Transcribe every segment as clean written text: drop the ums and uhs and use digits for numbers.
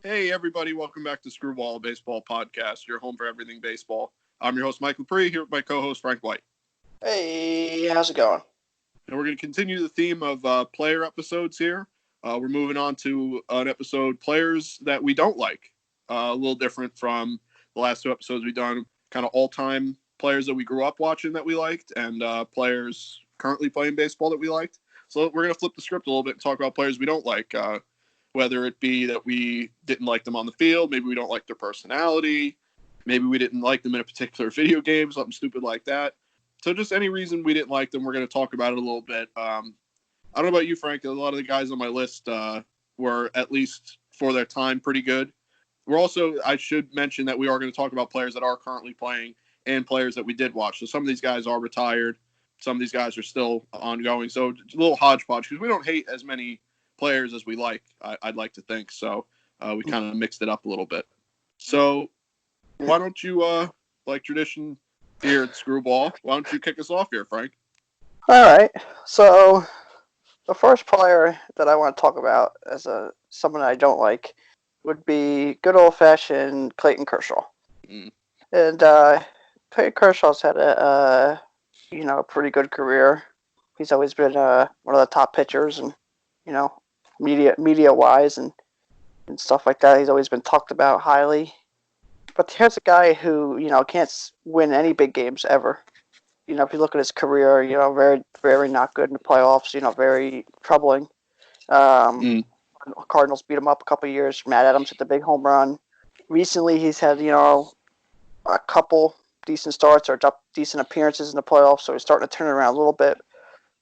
Hey, everybody, welcome back to Screwball, a baseball podcast, your home for everything baseball. I'm your host, Mike Lepre, here with my co-host, Frank White. Hey, how's it going? And we're going to continue the theme of player episodes here. We're moving on to an episode, players that we don't like. A little different from the last two episodes we've done, kind of all-time players that we grew up watching that we liked, and players currently playing baseball that we liked. So we're going to flip the script a little bit and talk about players we don't like. Whether it be that we didn't like them on the field, maybe we don't like their personality, maybe we didn't like them in a particular video game, something stupid like that. So just any reason we didn't like them, we're going to talk about it a little bit. I don't know about you, Frank. A lot of the guys on my list were, at least for their time, pretty good. I should mention that we are going to talk about players that are currently playing and players that we did watch. So some of these guys are retired. Some of these guys are still ongoing. So it's a little hodgepodge because we don't hate as many players as we like, I'd like to think. So we kind of mixed it up a little bit. So why don't you, like tradition here at Screwball, why don't you kick us off here, Frank? All right. So the first player that I want to talk about as someone I don't like would be good old-fashioned Clayton Kershaw. Mm. And Clayton Kershaw's had a pretty good career. He's always been one of the top pitchers, and media wise and stuff like that. He's always been talked about highly. But here's a guy who can't win any big games ever. If you look at his career, very very not good in the playoffs. Very troubling. Cardinals beat him up a couple of years. Matt Adams hit the big home run. Recently, he's had a couple decent starts or decent appearances in the playoffs, so he's starting to turn it around a little bit.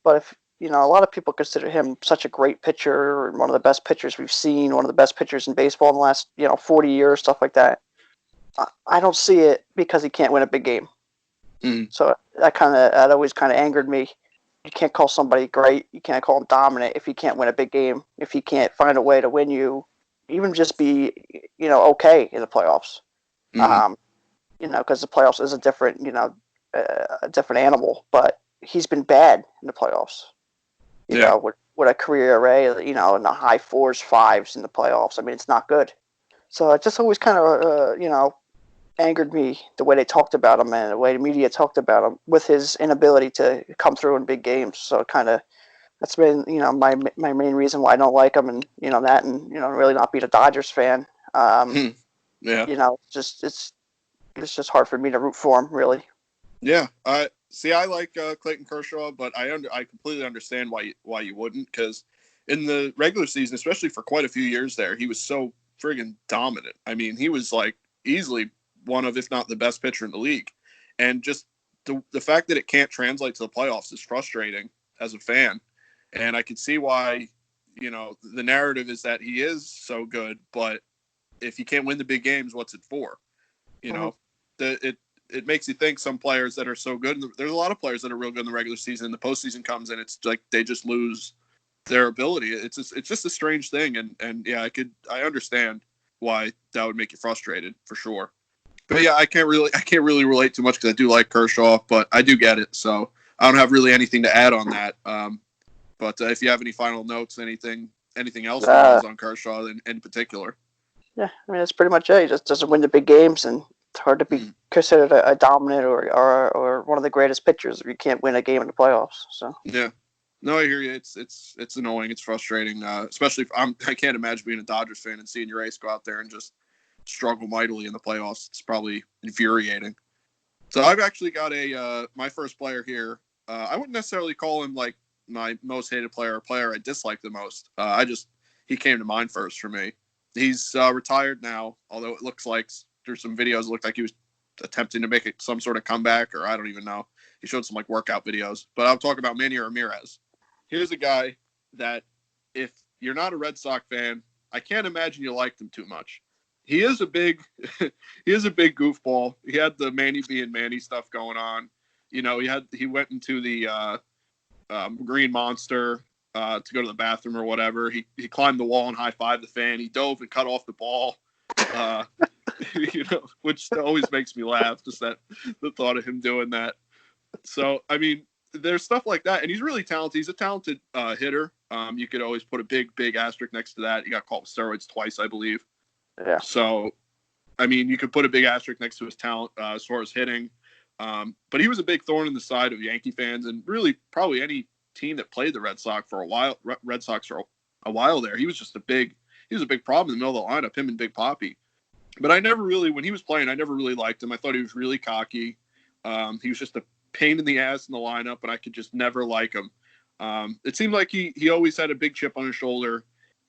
But if a lot of people consider him such a great pitcher, one of the best pitchers we've seen, one of the best pitchers in baseball in the last 40 years, stuff like that. I don't see it because he can't win a big game. So that always kind of angered me. You can't call somebody great. You can't call him dominant if he can't win a big game. If he can't find a way to win you, even just be okay in the playoffs. Because the playoffs is a different animal. But he's been bad in the playoffs. With a career ERA, in the high 4s, 5s in the playoffs. I mean, it's not good. So it just always kind of, angered me the way they talked about him and the way the media talked about him with his inability to come through in big games. So that's been, my main reason why I don't like him, and, that, and, really not being a Dodgers fan. It's just hard for me to root for him, really. Yeah. I like Clayton Kershaw, but I completely understand why you wouldn't, because in the regular season, especially for quite a few years there, he was so friggin' dominant. I mean, he was like easily one of, if not the best pitcher in the league. And just the fact that it can't translate to the playoffs is frustrating as a fan. And I can see why, the narrative is that he is so good, but if you can't win the big games, what's it for? It makes you think some players that are so good. There's a lot of players that are real good in the regular season. The postseason comes and it's like they just lose their ability. It's just a strange thing. And yeah, I understand why that would make you frustrated for sure. But yeah, I can't really relate too much because I do like Kershaw, but I do get it. So I don't have really anything to add on that. But if you have any final notes, anything else on Kershaw in particular? Yeah, I mean, that's pretty much it. He just doesn't win the big games, and it's hard to be considered a dominant or one of the greatest pitchers if you can't win a game in the playoffs. So yeah, no, I hear you. It's annoying. It's frustrating, especially if I can't imagine being a Dodgers fan and seeing your ace go out there and just struggle mightily in the playoffs. It's probably infuriating. So I've actually got my first player here. I wouldn't necessarily call him like my most hated player or player I dislike the most. He came to mind first for me. He's retired now, although it looks like through some videos, it looked like he was attempting to make some sort of comeback, or I don't even know. He showed some like workout videos. But I'm talking about Manny Ramirez. Here's a guy that if you're not a Red Sox fan, I can't imagine you liked him too much. He is a big goofball. He had the Manny being Manny stuff going on. He went into the Green Monster to go to the bathroom or whatever. He climbed the wall and high-fived the fan. He dove and cut off the ball, which always makes me laugh, just the thought of him doing that. So, I mean, there's stuff like that, and he's really talented. He's a talented hitter. You could always put a big asterisk next to that. He got caught with steroids twice, I believe. Yeah. So, I mean, you could put a big asterisk next to his talent as far as hitting. But he was a big thorn in the side of Yankee fans, and really probably any team that played the Red Sox for a while. Red Sox for a while there. He was a big problem in the middle of the lineup. Him and Big Papi. But I never really, when he was playing, I never really liked him. I thought he was really cocky. He was just a pain in the ass in the lineup, and I could just never like him. It seemed like he always had a big chip on his shoulder,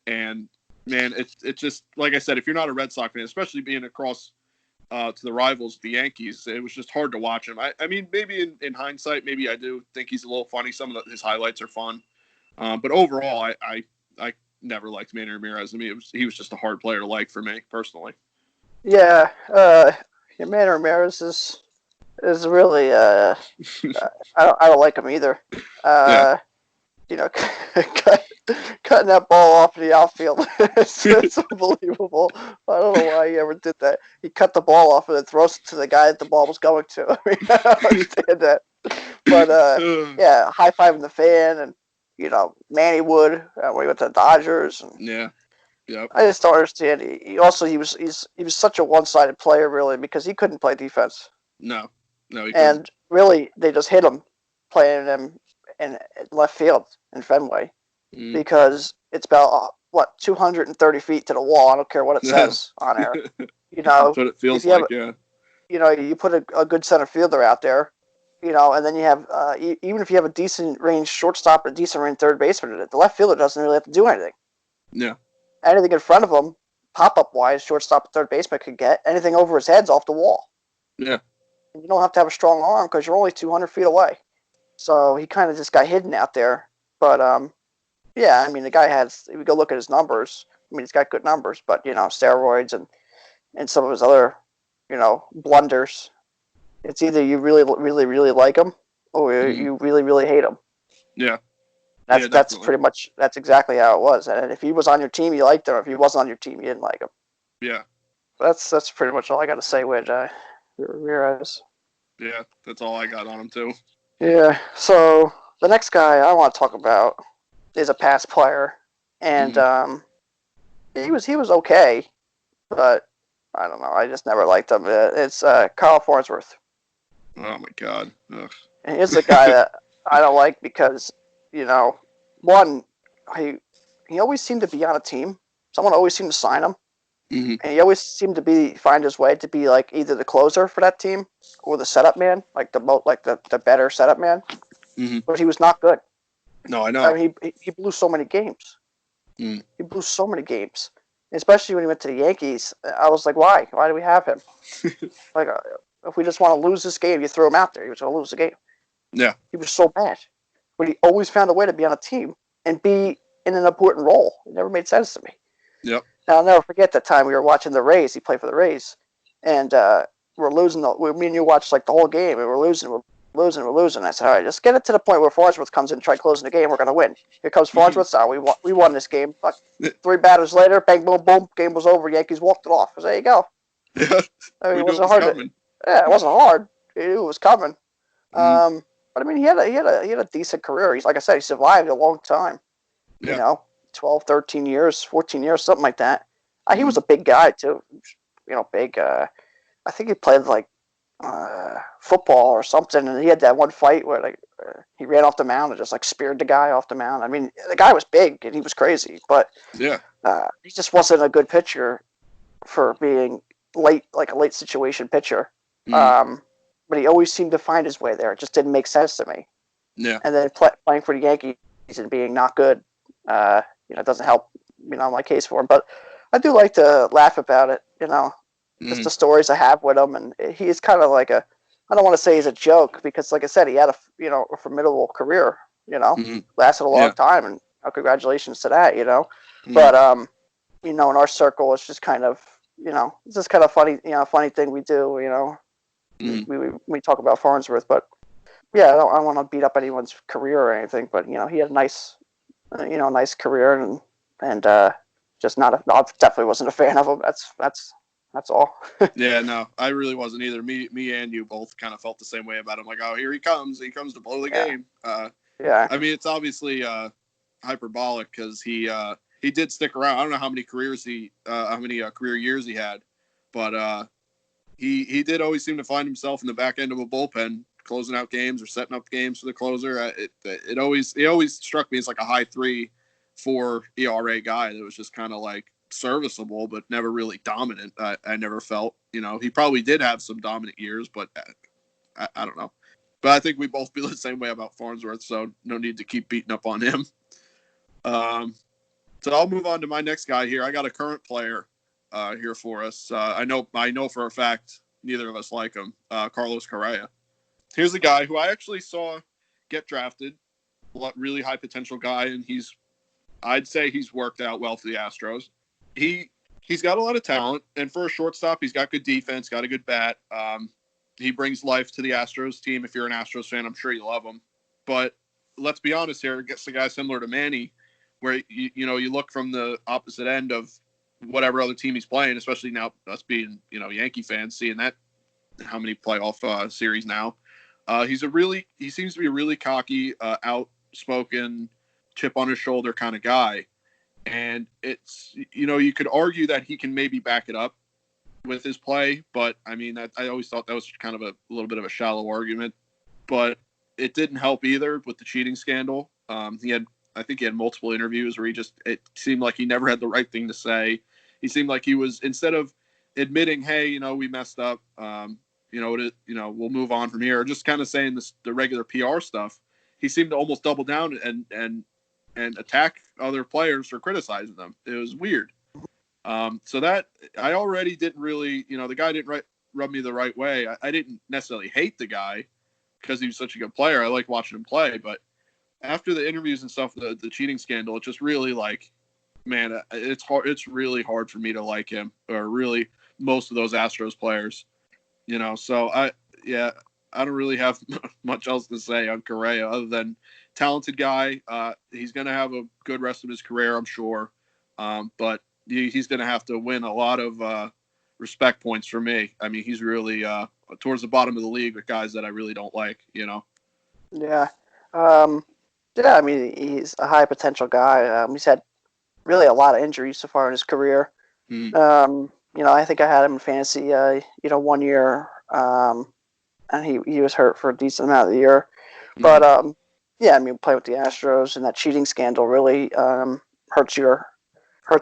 and man, it's just like I said, if you're not a Red Sox fan, especially being across to the rivals, the Yankees, it was just hard to watch him. I mean, maybe in hindsight, maybe I do think he's a little funny. Some of his highlights are fun, but overall, I never liked Manny Ramirez. I mean, he was just a hard player to like for me personally. Yeah, Manny Ramirez is really I don't like him either. Yeah. You know, cutting that ball off in the outfield, it's unbelievable. I don't know why he ever did that. He cut the ball off and then throws it to the guy that the ball was going to. I mean, I don't understand that. But yeah, high fiving the fan, and Manny Wood when he went to the Dodgers. And Yeah. Yep. I just don't understand. He was such a one-sided player really because he couldn't play defense. No, he couldn't. And really, they just hit him playing him in left field in Fenway because it's about 230 feet to the wall. I don't care what it says on there. That's what it feels like. Yeah. You put a good center fielder out there, and then you have even if you have a decent range shortstop or a decent range third baseman, the left fielder doesn't really have to do anything. Yeah. Anything in front of him, pop-up wise, shortstop and third baseman could get. Anything over his head's off the wall. Yeah. And you don't have to have a strong arm because you're only 200 feet away. So he kind of just got hidden out there. But, yeah, I mean, the guy if you go look at his numbers, I mean, he's got good numbers, but, steroids and some of his other, blunders. It's either you really, really, really like him or you really, really hate him. Yeah. That's pretty much, that's exactly how it was. And if he was on your team, you liked him. If he wasn't on your team, you didn't like him. Yeah. That's pretty much all I got to say with Ramirez. Yeah, that's all I got on him too. Yeah. So the next guy I want to talk about is a past player, and he was okay, but I don't know. I just never liked him. It's Carl Farnsworth. Oh my God. Ugh. And he's a guy that I don't like because one, he always seemed to be on a team. Someone always seemed to sign him. Mm-hmm. And he always seemed to find his way to be like either the closer for that team or the setup man, like the better setup man. Mm-hmm. But he was not good. No, I know. I mean, he blew so many games. Mm. He blew so many games, especially when he went to the Yankees. I was like, why? Why do we have him? Like, if we just want to lose this game, you throw him out there. He was going to lose the game. Yeah. He was so bad, but he always found a way to be on a team and be in an important role. It never made sense to me. Yep. Now, I'll never forget that time we were watching the Rays. He played for the Rays, and we're losing. Me and you watched like the whole game, and we're losing. I said, all right, just get it to the point where Farnsworth comes in and try closing the game. We're going to win. Here comes Farnsworth. We won this game. Fuck. 3 batters later, bang, boom, boom, game was over. Yankees walked it off. I said, there you go. Yeah. I mean, it wasn't hard. It wasn't hard. He knew it was coming. But I mean, he had a decent career. He's like I said, he survived a long time. Yeah. 12, 13 years, 14 years, something like that. He was a big guy too. Big. I think he played like football or something, and he had that one fight where he ran off the mound and just like speared the guy off the mound. I mean, the guy was big and he was crazy, but yeah, he just wasn't a good pitcher for being like a late situation pitcher. But he always seemed to find his way there. It just didn't make sense to me. Yeah. And then playing for the Yankees and being not good, it doesn't help, my case for him. But I do like to laugh about it, just the stories I have with him. And he's kind of like I don't want to say he's a joke because, like I said, he had a formidable career, lasted a long time. And congratulations to that, But, in our circle, it's just kind of, it's just kind of funny, funny thing we do, we talk about Farnsworth, but yeah, I don't want to beat up anyone's career or anything, but he had a nice career and just I definitely wasn't a fan of him. That's all. Yeah, no, I really wasn't either. Me and you both kind of felt the same way about him. Like, oh, here he comes to blow the game. Yeah. I mean, it's obviously hyperbolic because he he did stick around. I don't know how many career years he had, but he did always seem to find himself in the back end of a bullpen, closing out games or setting up games for the closer. It always struck me as like a high 3.4 ERA guy that was just kind of like serviceable, but never really dominant. I never felt, he probably did have some dominant years, but I don't know. But I think we both feel the same way about Farnsworth, so no need to keep beating up on him. So I'll move on to my next guy here. I got a current player here for us. I know for a fact neither of us like him. Carlos Correa. Here's a guy who I actually saw get drafted. Really high potential guy, and I'd say he's worked out well for the Astros. He's got a lot of talent, and for a shortstop, he's got good defense, got a good bat. He brings life to the Astros team. If you're an Astros fan, I'm sure you love him. But let's be honest here. It gets the guy similar to Manny, where you look from the opposite end of whatever other team he's playing, especially now us being Yankee fans, seeing that how many playoff series now. He seems to be a really cocky, outspoken, chip on his shoulder kind of guy. And it's, you could argue that he can maybe back it up with his play, but I mean, I always thought that was kind of a little bit of a shallow argument, but it didn't help either with the cheating scandal. I think he had multiple interviews where it seemed like he never had the right thing to say. He seemed like he was, instead of admitting, hey, we messed up, we'll move on from here, or just kind of saying the regular PR stuff, he seemed to almost double down and attack other players for criticizing them. It was weird. So that I already didn't really, the guy didn't rub me the right way. I didn't necessarily hate the guy because he was such a good player. I like watching him play, but after the interviews and stuff, the cheating scandal, it just really man, it's hard. It's really hard for me to like him, or really most of those Astros players, So I don't really have much else to say on Correa other than talented guy. He's going to have a good rest of his career, I'm sure. But he's going to have to win a lot of respect points for me. I mean, he's really towards the bottom of the league with guys that I really don't like, Yeah. I mean, he's a high potential guy. He's had really a lot of injuries so far in his career. I think I had him in fantasy, 1 year, and he was hurt for a decent amount of the year. But, playing with the Astros and that cheating scandal really hurts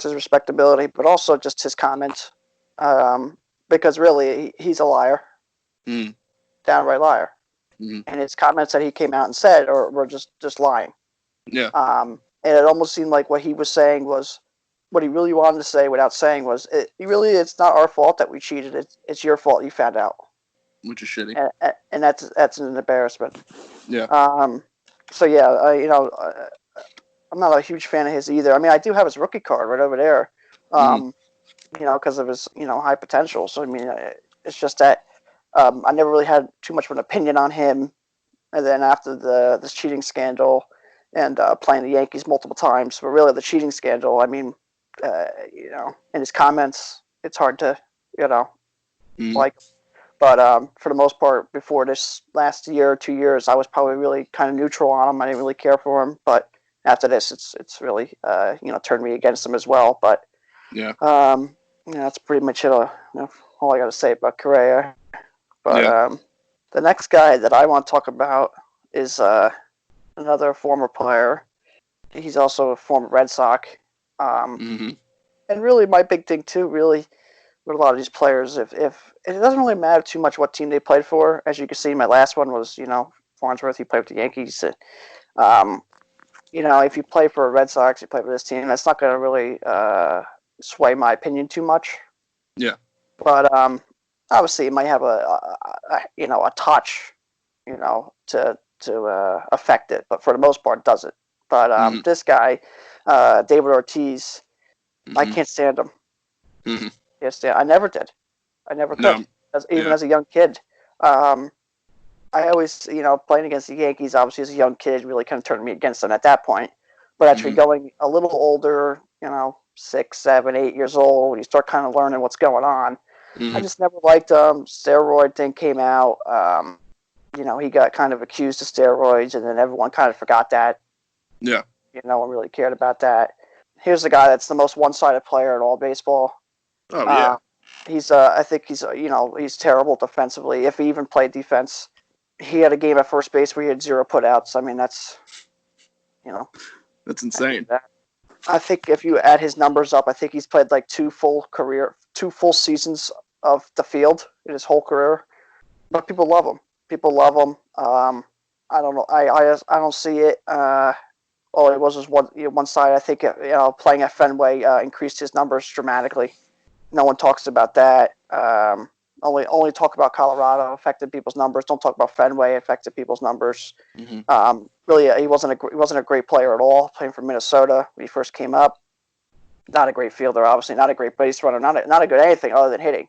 his respectability, but also just his comments, because really he's a liar, downright liar. And his comments that he came out and said were just lying. Yeah. And it almost seemed like what he was saying was what he really wanted to say without saying was, it's not our fault that we cheated. It's your fault you found out. Which is shitty. And that's an embarrassment. Yeah. So I'm not a huge fan of his either. I mean, I do have his rookie card right over there, because of his, high potential. So, I mean, it's just that I never really had too much of an opinion on him. And then after this cheating scandal and playing the Yankees multiple times, but really the cheating scandal, I mean, in his comments, it's hard to, like. But for the most part, before this last year or 2 years, I was probably really kind of neutral on him. I didn't really care for him. But after this, it's really turned me against him as well. But that's pretty much it. All I got to say about Correa. But the next guy that I want to talk about is another former player. He's also a former Red Sox. And really, my big thing too, really, with a lot of these players, if it doesn't really matter too much what team they played for. As you can see, my last one was, Farnsworth. He played with the Yankees. If you play for a Red Sox, you play for this team, that's not going to really sway my opinion too much. Yeah. But obviously, it might have a touch, to affect it. But for the most part, it doesn't. But this guy, David Ortiz, I can't stand him. Yes, I never did. I never could. No. As a young kid. I always, playing against the Yankees, obviously as a young kid, really kind of turned me against them at that point. But actually going a little older, 6, 7, 8 years old, when you start kind of learning what's going on, I just never liked him. Steroid thing came out. He got kind of accused of steroids, and then everyone kind of forgot that. Yeah. No one really cared about that. here's a guy that's the most one-sided player in all baseball. Oh yeah, I think he's terrible defensively. If he even played defense, he had a game at first base where he had 0 putouts. I mean, that's, you know, that's insane. I think if you add his numbers up, I think he's played like 2 full seasons of the field in his whole career. But people love him. People love him. I don't know. I don't see it. All it was one side. I think playing at Fenway increased his numbers dramatically. No one talks about that. Only talk about Colorado affected people's numbers. Don't talk about Fenway affected people's numbers. Mm-hmm. Really, he wasn't a great player at all. Playing for Minnesota when he first came up, not a great fielder. Obviously, not a great base runner. Not a good anything other than hitting.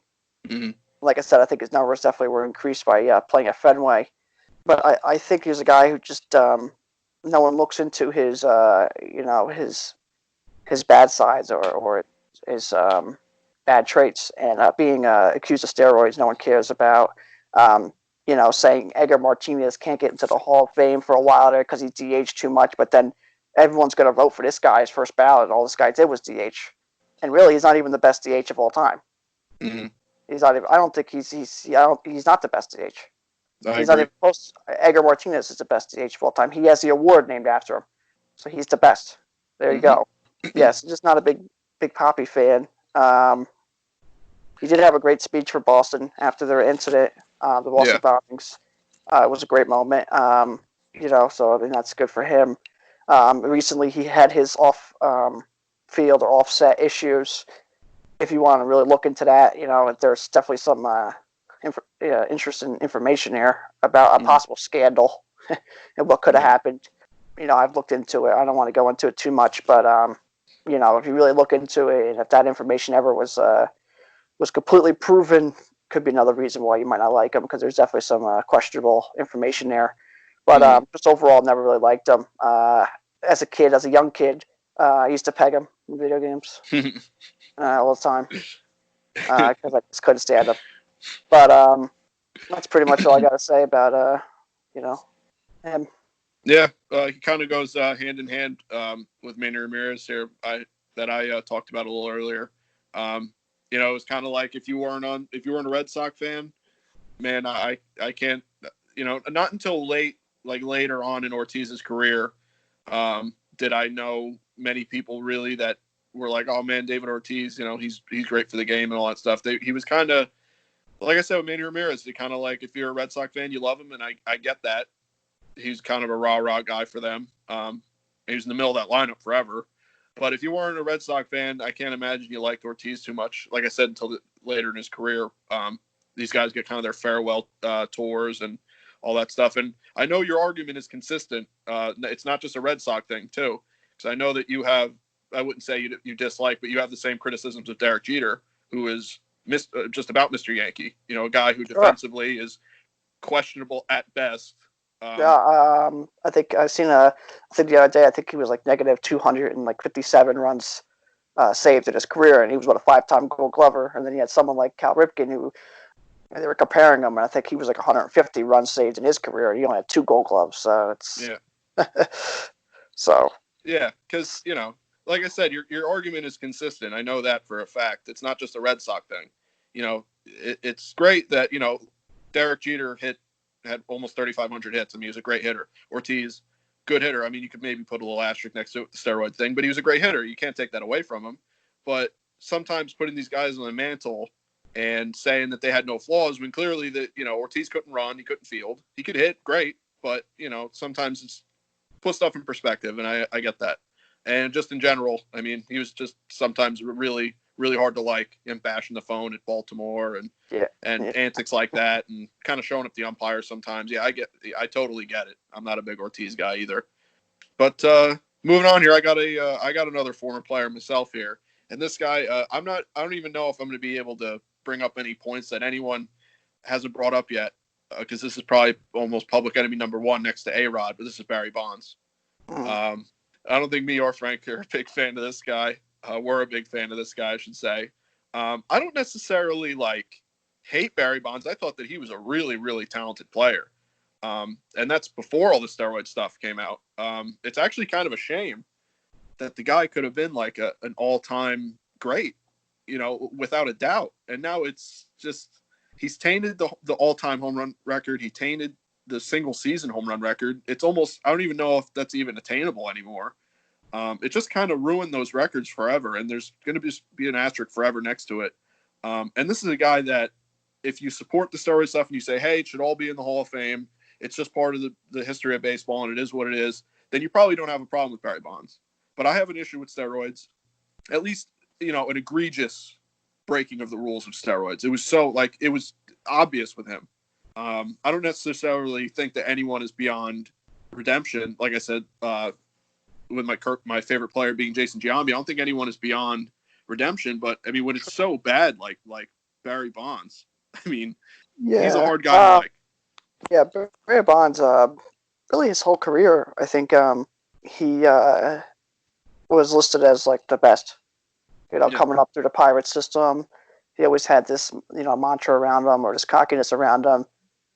Mm-hmm. Like I said, I think his numbers definitely were increased by playing at Fenway. But I think he's a guy who just no one looks into his his bad sides or his bad traits, and being accused of steroids, no one cares about. Saying Edgar Martinez can't get into the Hall of Fame for a while there because he DH'd too much, but then everyone's going to vote for this guy's first ballot, and all this guy did was DH. And really, he's not even the best DH of all time. Mm-hmm. He's not even, I don't think he's not the best DH. He's not agree. even close. Edgar Martinez is the best DH of all time. He has the award named after him, so he's the best. There you go. Yes, just not a big Poppy fan. He did have a great speech for Boston after their incident, the Boston bombings. It was a great moment. So I mean that's good for him. Recently, he had his field or offset issues. If you want to really look into that, there's definitely some interesting information there about a possible scandal and what could have happened. I've looked into it. I don't want to go into it too much, but if you really look into it, and if that information ever was completely proven, could be another reason why you might not like him, because there's definitely some questionable information there. But just overall, never really liked him. As a young kid, I used to peg him in video games all the time because I just couldn't stand him. But that's pretty much all I got to say about him. Yeah, he kind of goes hand in hand with Manny Ramirez here. I talked about a little earlier. It was kind of like if you weren't a Red Sox fan, man, I can't. Not until later on in Ortiz's career, did I know many people really that were like, oh man, David Ortiz, he's great for the game and all that stuff. He was kind of, like I said with Manny Ramirez, kind of like if you're a Red Sox fan, you love him, and I get that. He's kind of a rah-rah guy for them. He was in the middle of that lineup forever. But if you weren't a Red Sox fan, I can't imagine you liked Ortiz too much. Like I said, until later in his career, these guys get kind of their farewell tours and all that stuff. And I know your argument is consistent. It's not just a Red Sox thing, too. Because I know that you have, I wouldn't say you dislike, but you have the same criticisms of Derek Jeter, who is just about Mr. Yankee. A guy who defensively is questionable at best. I think I think the other day, I think he was like negative 257 runs saved in his career, and he was a 5-time Gold Glover. And then you had someone like Cal Ripken, who they were comparing him, and I think he was like 150 runs saved in his career. He only had 2 Gold Gloves, so it's so yeah, because like I said, your argument is consistent. I know that for a fact. It's not just a Red Sox thing. It's great that Derek Jeter had almost 3,500 hits. I mean, he was a great hitter. Ortiz, good hitter. I mean, you could maybe put a little asterisk next to it with the steroid thing, but he was a great hitter. You can't take that away from him. But sometimes putting these guys on the mantle and saying that they had no flaws when clearly that, Ortiz couldn't run, he couldn't field. He could hit, great, but, sometimes it's put stuff in perspective, and I get that. And just in general, I mean, he was just sometimes really, really hard to like, him bashing the phone at Baltimore and antics like that, and kind of showing up the umpire sometimes. Yeah, I totally get it. I'm not a big Ortiz guy either. But moving on here, I got another former player myself here, and this guy, I don't even know if I'm going to be able to bring up any points that anyone hasn't brought up yet, because this is probably almost public enemy number 1 next to A-Rod, but this is Barry Bonds. I don't think me or Frank are a big fan of this guy. We're a big fan of this guy, I should say. I don't necessarily hate Barry Bonds. I thought that he was a really, really talented player. And that's before all the steroid stuff came out. It's actually kind of a shame that the guy could have been like an all-time great, without a doubt. And now it's just he's tainted the all-time home run record. He tainted the single season home run record. It's almost, I don't even know if that's even attainable anymore. It just kind of ruined those records forever, and there's going to be an asterisk forever next to it. And this is a guy that, if you support the steroid stuff and you say, hey, it should all be in the Hall of Fame, it's just part of the history of baseball and it is what it is, then you probably don't have a problem with Barry Bonds. But I have an issue with steroids, at least, an egregious breaking of the rules of steroids. It was it was obvious with him. I don't necessarily think that anyone is beyond redemption. Like I said, with my favorite player being Jason Giambi, I don't think anyone is beyond redemption. But I mean, when it's so bad, like Barry Bonds, I mean, he's a hard guy to like. Yeah, Barry Bonds, really his whole career, I think he was listed as like the best. Coming up through the Pirate system, he always had this mantra around him, or this cockiness around him.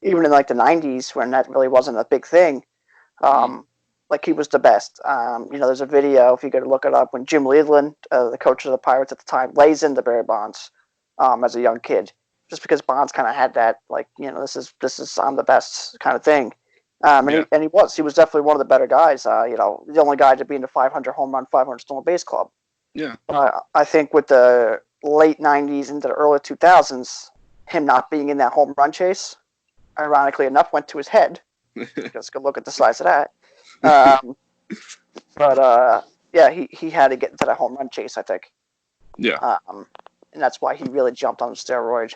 Even in like the '90s, when that really wasn't a big thing, like he was the best. There's a video, if you go to look it up, when Jim Leland, the coach of the Pirates at the time, lays into Barry Bonds as a young kid, just because Bonds kind of had that, like, this is I'm the best kind of thing. And he was definitely one of the better guys. The only guy to be in the 500 home run, 500 stolen base club. Yeah. I think with the late '90s into the early 2000s, him not being in that home run chase, ironically enough, went to his head. Just go look at the size of that. He had to get into that home run chase, I think. Yeah. And that's why he really jumped on the steroid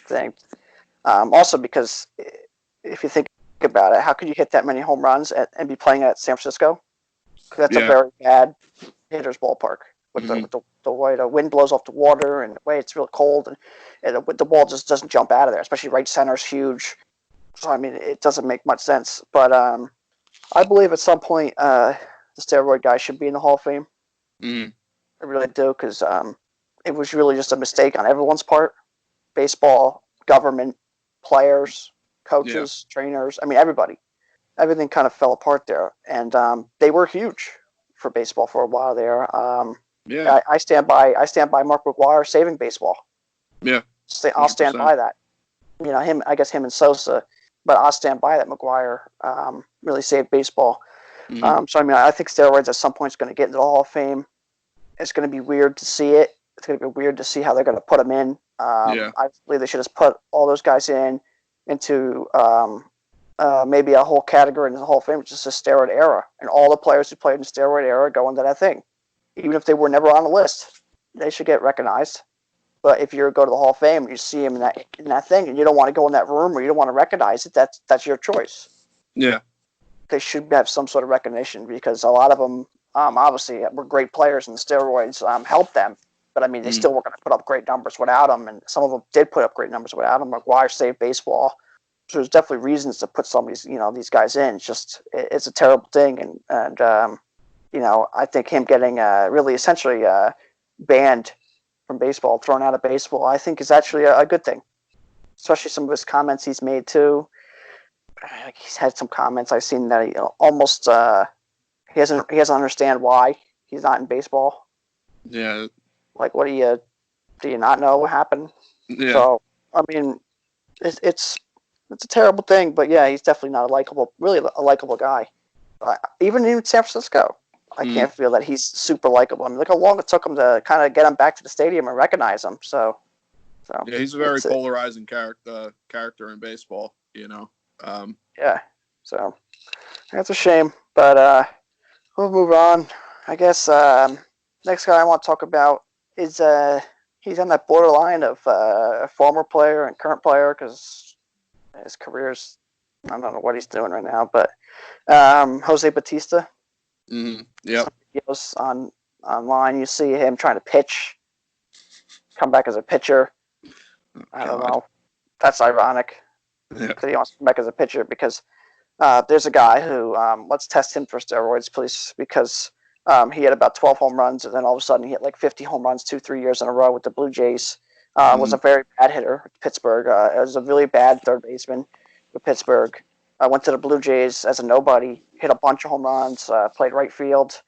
thing. Also because if you think about it, how could you hit that many home runs and be playing at San Francisco? Because that's a very bad hitter's ballpark with the way the wind blows off the water and the way it's real cold, and the ball just doesn't jump out of there, especially right center's huge. So, I mean, it doesn't make much sense. But I believe at some point the steroid guy should be in the Hall of Fame. Mm. I really do, because it was really just a mistake on everyone's part. Baseball, government, players, coaches, trainers. I mean, everybody. Everything kind of fell apart there. And they were huge for baseball for a while there. I stand by Mark McGwire saving baseball. Yeah. I'll stand by that. Him and Sosa, but I'll stand by that. McGwire really saved baseball. Mm-hmm. So, I mean, I think steroids at some point is going to get into the Hall of Fame. It's going to be weird to see it. It's going to be weird to see how they're going to put them in. I believe they should just put all those guys into maybe a whole category in the Hall of Fame, which is the steroid era. And all the players who played in the steroid era go into that thing. Even if they were never on the list, they should get recognized. But if you go to the Hall of Fame and you see him in that thing, and you don't want to go in that room or you don't want to recognize it, that's your choice. Yeah. They should have some sort of recognition, because a lot of them obviously were great players, and the steroids helped them. But I mean, they still were going to put up great numbers without them, and some of them did put up great numbers without them. McGwire saved baseball. So there's definitely reasons to put some of these, these guys in. It's just, it's a terrible thing, and I think him getting really essentially banned from baseball, thrown out of baseball, I think is actually a good thing. Especially some of his comments he's made too. He's had some comments I've seen that almost he doesn't understand why he's not in baseball. Yeah. Like, what do you not know what happened? Yeah. So I mean, it's a terrible thing, but yeah, he's definitely not really a likable guy. Even in San Francisco, I can't feel that he's super likable. I mean, look how long it took him to kind of get him back to the stadium and recognize him. So yeah, he's a very polarizing character in baseball. Yeah, so that's a shame, but we'll move on. I guess next guy I want to talk about is he's on that borderline of a former player and current player, because his career's, I don't know what he's doing right now, but Jose Bautista. Mm-hmm. Yep. Some videos online, you see him trying to pitch, come back as a pitcher. I don't know. That's ironic. Yeah. He wants to come back as a pitcher because there's a guy who, let's test him for steroids, please, because he had about 12 home runs, and then all of a sudden he hit like 50 home runs 2-3 years in a row with the Blue Jays. Was a very bad hitter with Pittsburgh. It was a really bad third baseman with Pittsburgh. Went to the Blue Jays as a nobody, hit a bunch of home runs, played right field.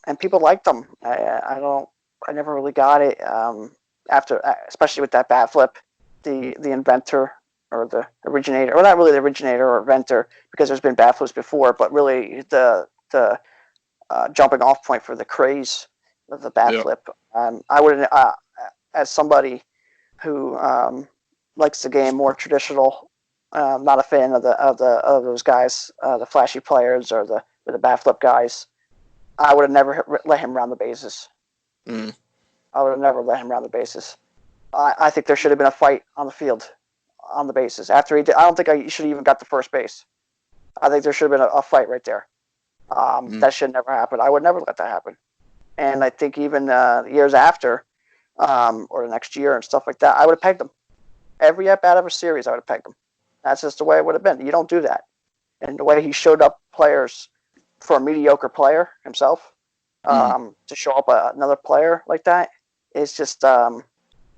and people liked them. I never really got it. After, especially with that bat flip, the inventor or the originator, or not really the originator or inventor, because there's been bat flips before, but really the jumping off point for the craze of the bat Yeah. flip. I would, as somebody who likes the game more traditional, not a fan of those guys, the flashy players or the bat flip guys. I would have never let him round the bases. Mm. I would have never let him round the bases. I think there should have been a fight on the field, on the bases. After he did, I don't think he should have even got to first base. I think there should have been a fight right there. Mm. That should never happen. I would never let that happen. And I think even years after, or the next year and stuff like that, I would have pegged him. Every at bat of a series, I would have pegged him. That's just the way it would have been. You don't do that. And the way he showed up players for a mediocre player himself, to show up another player like that, is just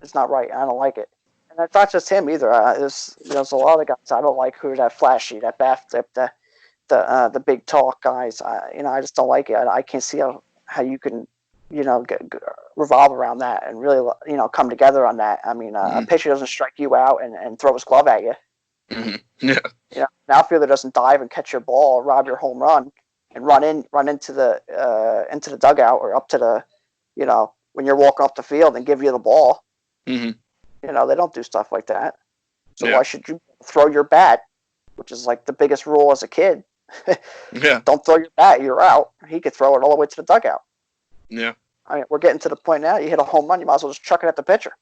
it's not right. I don't like it. And it's not just him either. There's a lot of guys I don't like who are that flashy, that bat flip, the big talk guys. I just don't like it. I can't see how you can revolve around that and really come together on that. I mean, a pitcher doesn't strike you out and throw his glove at you. Yeah. An outfielder doesn't dive and catch your ball, or rob your home run, and run into the dugout or up to the, when you're walking off the field and give you the ball. Mm-hmm. They don't do stuff like that. So Yeah. why should you throw your bat, which is like the biggest rule as a kid? Yeah. Don't throw your bat, you're out. He could throw it all the way to the dugout. Yeah. I mean, we're getting to the point now. You hit a home run, you might as well just chuck it at the pitcher.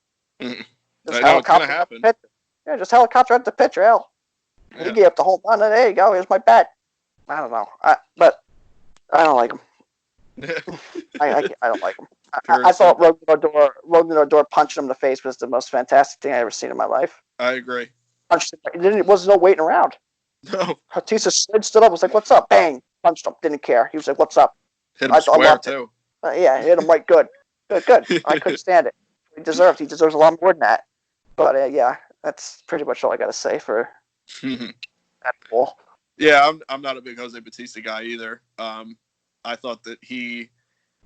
Mm-hmm. Just I know it's gonna helicopter at the happen. pitcher. Yeah, just helicopter at the pitcher. Hell, he gave up the home run. There you go. Here's my bat. I don't know, but I don't like him. I don't like him. I thought Rogan Odor punching him in the face was the most fantastic thing I ever seen in my life. I agree. Punched him. It wasn't no waiting around. No. Batista stood up, was like, "What's up?" Bang, punched him. Didn't care. He was like, "What's up?" Hit him square too. Yeah, hit him right good. Good. I couldn't stand it. He deserves a lot more than that. But yeah, that's pretty much all I got to say for that ball. Yeah, I'm not a big Jose Batista guy either. I thought that he,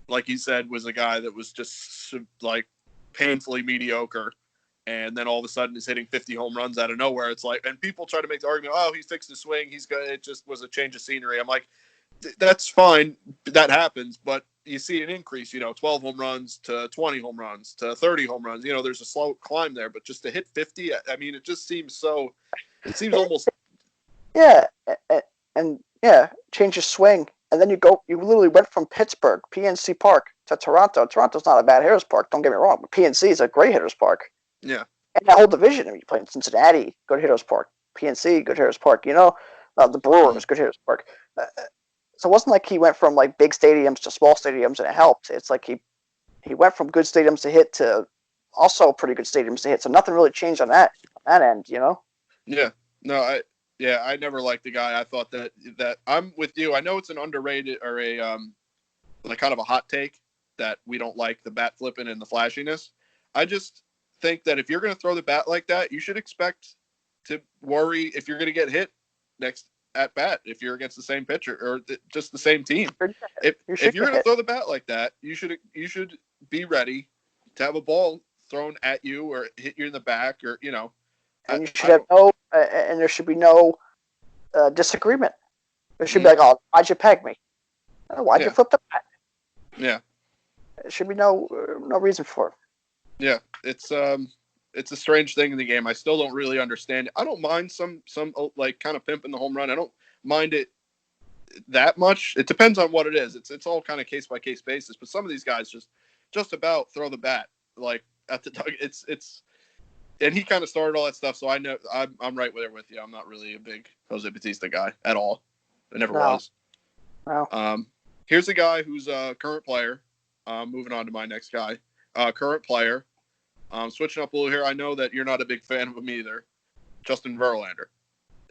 like you said, was a guy that was just like painfully mediocre, and then all of a sudden is hitting 50 home runs out of nowhere. It's like, and people try to make the argument, oh, he fixed his swing. He's good. It just was a change of scenery. I'm like, that's fine. That happens, but you see an increase, 12 home runs to 20 home runs to 30 home runs. There's a slow climb there, but just to hit 50, I mean, it just seems almost. Yeah, and change your swing. And then you literally went from Pittsburgh, PNC Park, to Toronto. Toronto's not a bad hitter's park, don't get me wrong, but PNC is a great hitter's park. Yeah. And that whole division, I mean, you play in Cincinnati, good hitter's park. PNC, good hitter's park. The Brewers, good hitter's park. So it wasn't like he went from like big stadiums to small stadiums and it helped. It's like he went from good stadiums to hit to also pretty good stadiums to hit. So nothing really changed on that end, Yeah. No, I never liked the guy. I thought that I'm with you. I know it's an underrated or a like kind of a hot take that we don't like the bat flipping and the flashiness. I just think that if you're going to throw the bat like that, you should expect to worry if you're going to get hit next at bat if you're against the same pitcher or just the same team. If you're going to throw the bat like that, you should be ready to have a ball thrown at you or hit you in the back or And you should have and there should be no disagreement. There should be like, oh, why'd you peg me? Why'd you flip the bat? Yeah. There should be no reason for it. Yeah, it's a strange thing in the game. I still don't really understand it. I don't mind some like kind of pimping the home run. I don't mind it that much. It depends on what it is. It's all kind of case by case basis. But some of these guys just about throw the bat like at the dug. It's and he kind of started all that stuff. So I know I'm right there with you. I'm not really a big Jose Batista guy at all. I never was. No. Here's a guy who's a current player. Moving on to my next guy. Current player. Switching up a little here. I know that you're not a big fan of him either. Justin Verlander.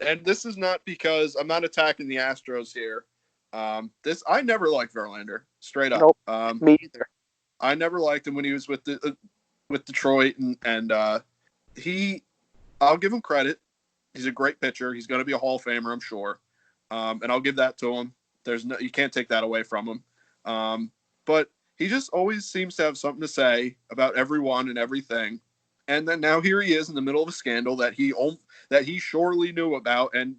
And this is not because I'm not attacking the Astros here. I never liked Verlander, straight up. Nope, me either. I never liked him when he was with Detroit, and I'll give him credit. He's a great pitcher. He's going to be a Hall of Famer, I'm sure. And I'll give that to him. You can't take that away from him. but he just always seems to have something to say about everyone and everything. And then now here he is in the middle of a scandal that he surely knew about, and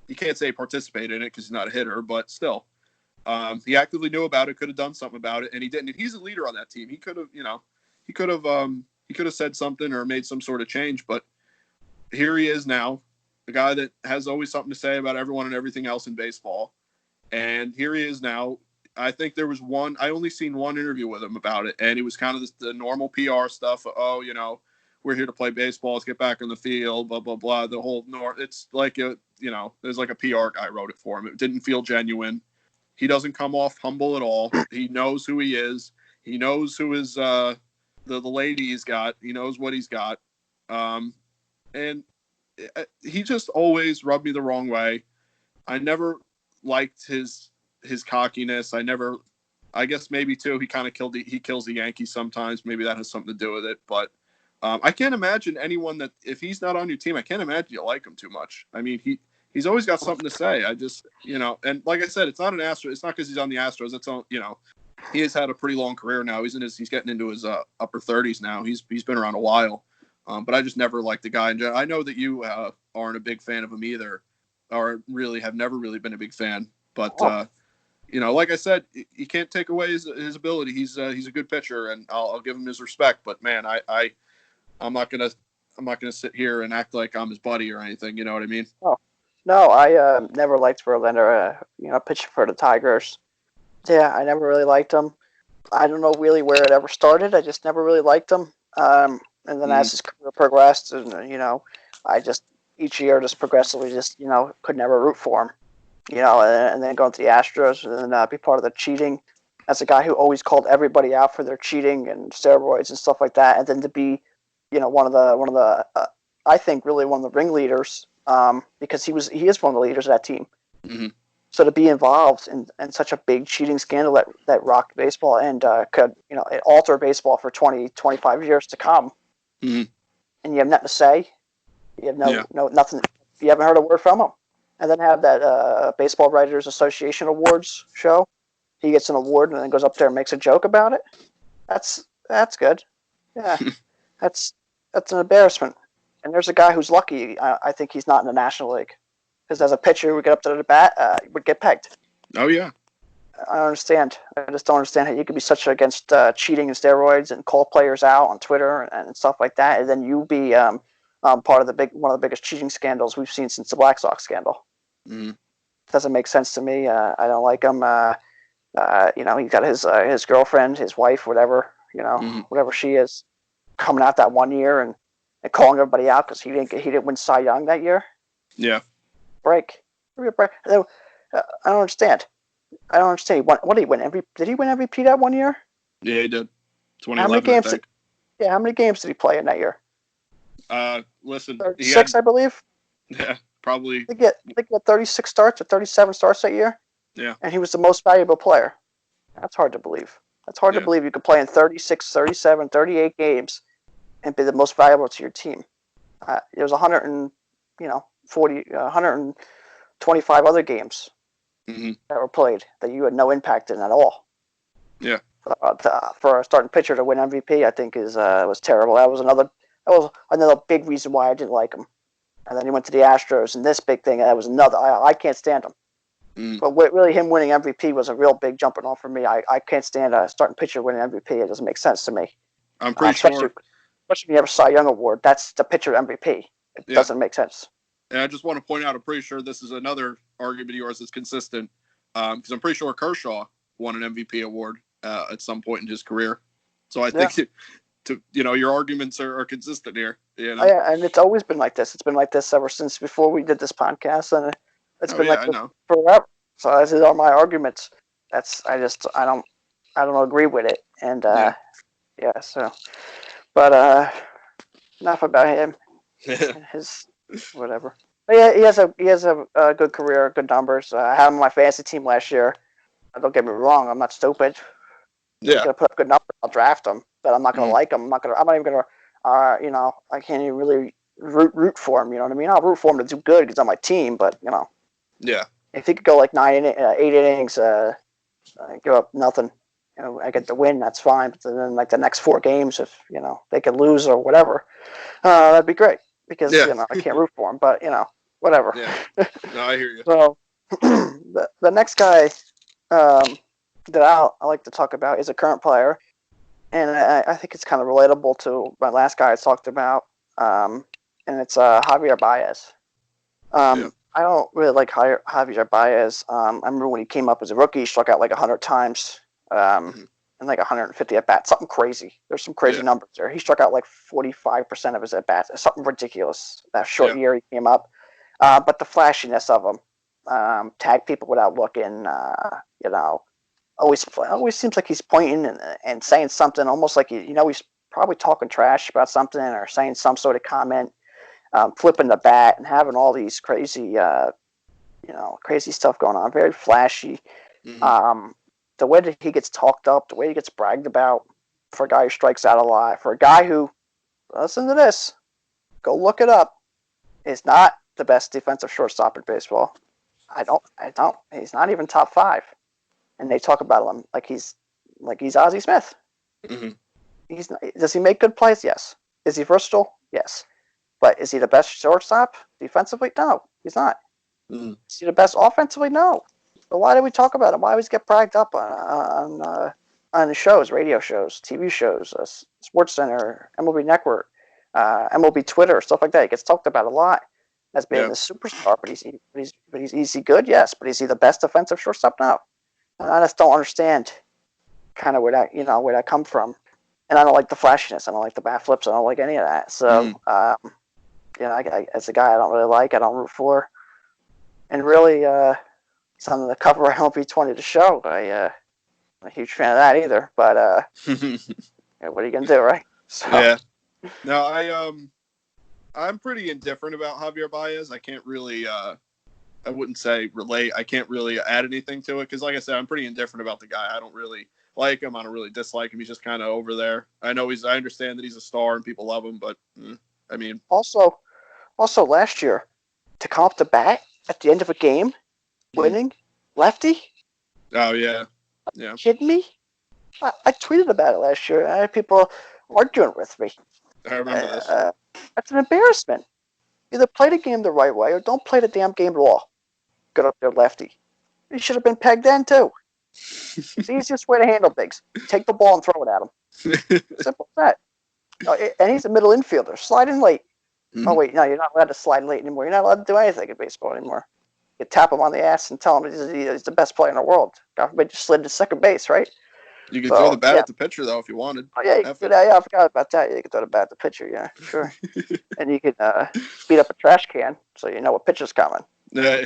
you can't say participated in it because he's not a hitter, but still, he actively knew about it, could have done something about it, and he didn't. And he's a leader on that team. He could have, he could have said something or made some sort of change. But here he is now, the guy that has always something to say about everyone and everything else in baseball. And here he is now. I think there was I only seen one interview with him about it, and it was kind of the normal PR stuff. We're here to play baseball. Let's get back on the field, blah, blah, blah. The whole it's like there's like a PR guy wrote it for him. It didn't feel genuine. He doesn't come off humble at all. He knows who he is. He knows who is the lady he's got. He knows what he's got. And he just always rubbed me the wrong way. I never liked his cockiness. I guess maybe too, he kind of kills the Yankees sometimes. Maybe that has something to do with it. But I can't imagine anyone that, if he's not on your team, I can't imagine you like him too much. I mean, he's always got something to say. I just, and like I said, it's not an Astros. It's not because he's on the Astros. It's on, he has had a pretty long career now. He's getting into his upper 30s now. He's been around a while. But I just never liked the guy. And I know that you aren't a big fan of him either, or really have never really been a big fan. But like I said, you can't take away his ability. He's a good pitcher, and I'll give him his respect. But man, I'm not gonna sit here and act like I'm his buddy or anything. You know what I mean? Oh, no, I never liked Verlander. Pitching for the Tigers. Yeah, I never really liked him. I don't know really where it ever started. I just never really liked him. And then as his career progressed, and I just each year just progressively could never root for him. And then going to the Astros and then be part of the cheating. As a guy who always called everybody out for their cheating and steroids and stuff like that, and then to be, one of the I think really one of the ringleaders, because he is one of the leaders of that team. Mm-hmm. So to be involved in such a big cheating scandal that rocked baseball and could alter baseball for 20, 25 years to come, mm-hmm. and you have nothing to say, you have nothing, you haven't heard a word from him. And then have that Baseball Writers Association Awards show. He gets an award and then goes up there and makes a joke about it. That's good. Yeah, that's an embarrassment. And there's a guy who's lucky. I think he's not in the National League, because as a pitcher, would get up to the bat, would get pegged. Oh yeah. I don't understand. I just don't understand how you could be such against cheating and steroids and call players out on Twitter and stuff like that, and then you be part of one of the biggest cheating scandals we've seen since the Black Sox scandal. Mm-hmm. Doesn't make sense to me. I don't like him. He got his girlfriend, his wife, whatever, whatever she is, coming out that one year and calling everybody out because he didn't win Cy Young that year. Yeah. Break. I don't understand. What did he win? Did he win MVP that one year? Yeah, he did. 2011. How many games did he play in that year? Listen, 36, I believe. Yeah, probably. They get 36 starts or 37 starts that year. Yeah. And he was the most valuable player. That's hard to believe. That's hard to believe you could play in 36, 37, 38 games and be the most valuable to your team. There was 125 other games mm-hmm. that were played that you had no impact in at all. Yeah. For a starting pitcher to win MVP, I think was terrible. That was another big reason why I didn't like him. And then he went to the Astros, and this big thing, that was another. I can't stand him. Mm. But really, him winning MVP was a real big jumping off for me. I can't stand a starting pitcher winning MVP. It doesn't make sense to me. I'm pretty sure. Especially when you have a Cy Young award, that's the pitcher MVP. It doesn't make sense. And I just want to point out, I'm pretty sure this is another argument of yours that's consistent, because I'm pretty sure Kershaw won an MVP award at some point in his career. So I think your arguments are consistent here. Yeah, and it's always been like this. It's been like this ever since before we did this podcast, and it's been like this forever. So these are my arguments. I don't agree with it, and but enough about him. His whatever. But yeah, he has a good career, good numbers. I had him on my fantasy team last year. Don't get me wrong, I'm not stupid. Yeah. He's gonna put up good numbers. I'll draft him, but I'm not gonna like him. I'm not even gonna. I can't even really root for him. You know what I mean? I'll root for him to do good because he's on my team. But yeah. If he could go like 8 innings, give up nothing, I get the win, that's fine. But then like the next 4 games, if they could lose or whatever, that'd be great because Yeah. I can't root for them. But whatever. Yeah. No, I hear you. So the next guy that I like to talk about is a current player, and I think it's kind of relatable to my last guy I talked about, and it's Javier Baez. Yeah. I don't really like Javier Baez. I remember when he came up as a rookie, he struck out like 100 times Mhm. and like 150 at bats, something crazy. There's some crazy Yeah. numbers there. He struck out like 45% of his at bats, something ridiculous. That short Yeah. year he came up, but the flashiness of him, tag people without looking, always seems like he's pointing and saying something, almost like he's probably talking trash about something or saying some sort of comment, flipping the bat and having all these crazy, crazy stuff going on. Very flashy. Hmm. The way that he gets talked up, the way he gets bragged about, for a guy who strikes out a lot, for a guy who, listen to this, go look it up, is not the best defensive shortstop in baseball. I don't. He's not even top 5. And they talk about him like he's Ozzie Smith. Hmm. Does he make good plays? Yes. Is he versatile? Yes. But is he the best shortstop defensively? No, he's not. Hmm. Is he the best offensively? No. But why do we talk about him? Why always get bragged up on the shows, radio shows, TV shows, Sports Center, MLB Network, MLB Twitter, stuff like that? He gets talked about a lot as being Yeah. the superstar. But is he good? Yes. But is he the best defensive shortstop? No. And I just don't understand kind of where that come from. And I don't like the flashiness. I don't like the bat flips. I don't like any of that. So, as a guy I don't really like, I don't root for. And really, it's on the cover of MLB 20 to show. I'm a huge fan of that either. But what are you gonna do, right? So Yeah. No, I'm pretty indifferent about Javier Baez. I can't really I wouldn't say relate. I can't really add anything to it because, like I said, I'm pretty indifferent about the guy. I don't really like him. I don't really dislike him. He's just kind of over there. I understand that he's a star and people love him, but I mean, also last year to come up to bat at the end of a game, winning, lefty. oh yeah, yeah, Kidding me? I tweeted about it last year. I had people arguing with me. I remember this. That's an embarrassment. Either play the game the right way or don't play the damn game at all. Good up there, lefty. He should have been pegged then, too. It's the easiest way to handle things. Take the ball and throw it at him. Simple as that. And he's a middle infielder. Slide in late. Oh, wait, no, you're not allowed to slide late anymore. You're not allowed to do anything in baseball anymore. You tap him on the ass and tell him he's the best player in the world. God forbid you slid to second base, right? You could throw So, the bat yeah. at the pitcher though if you wanted. Oh, yeah, I forgot about that. Yeah, you could throw the bat at the pitcher, yeah, sure. And you could speed up a trash can so you know what pitcher's coming. Yeah.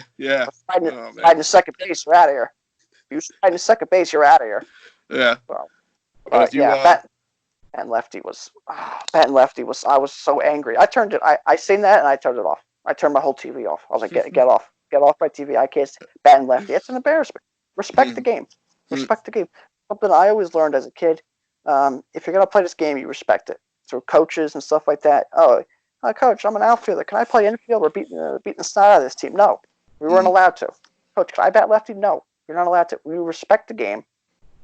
Sliding to second base, you're out of here. If you slide to second base, you're out of here. Yeah. So, But if you Bat and Lefty was. I was so angry. I turned it. I seen that and I turned it off. I turned my whole TV off. I was like, get off my TV. I can't. Bat and Lefty. It's an embarrassment. Respect the game. Respect the game. Something I always learned as a kid. If you're gonna play this game, you respect it through coaches and stuff like that. Oh, coach, I'm an outfielder. Can I play infield? We're beating the snot out of this team. No, we weren't allowed to. Coach, can I bat lefty? No, you're not allowed to. We respect the game.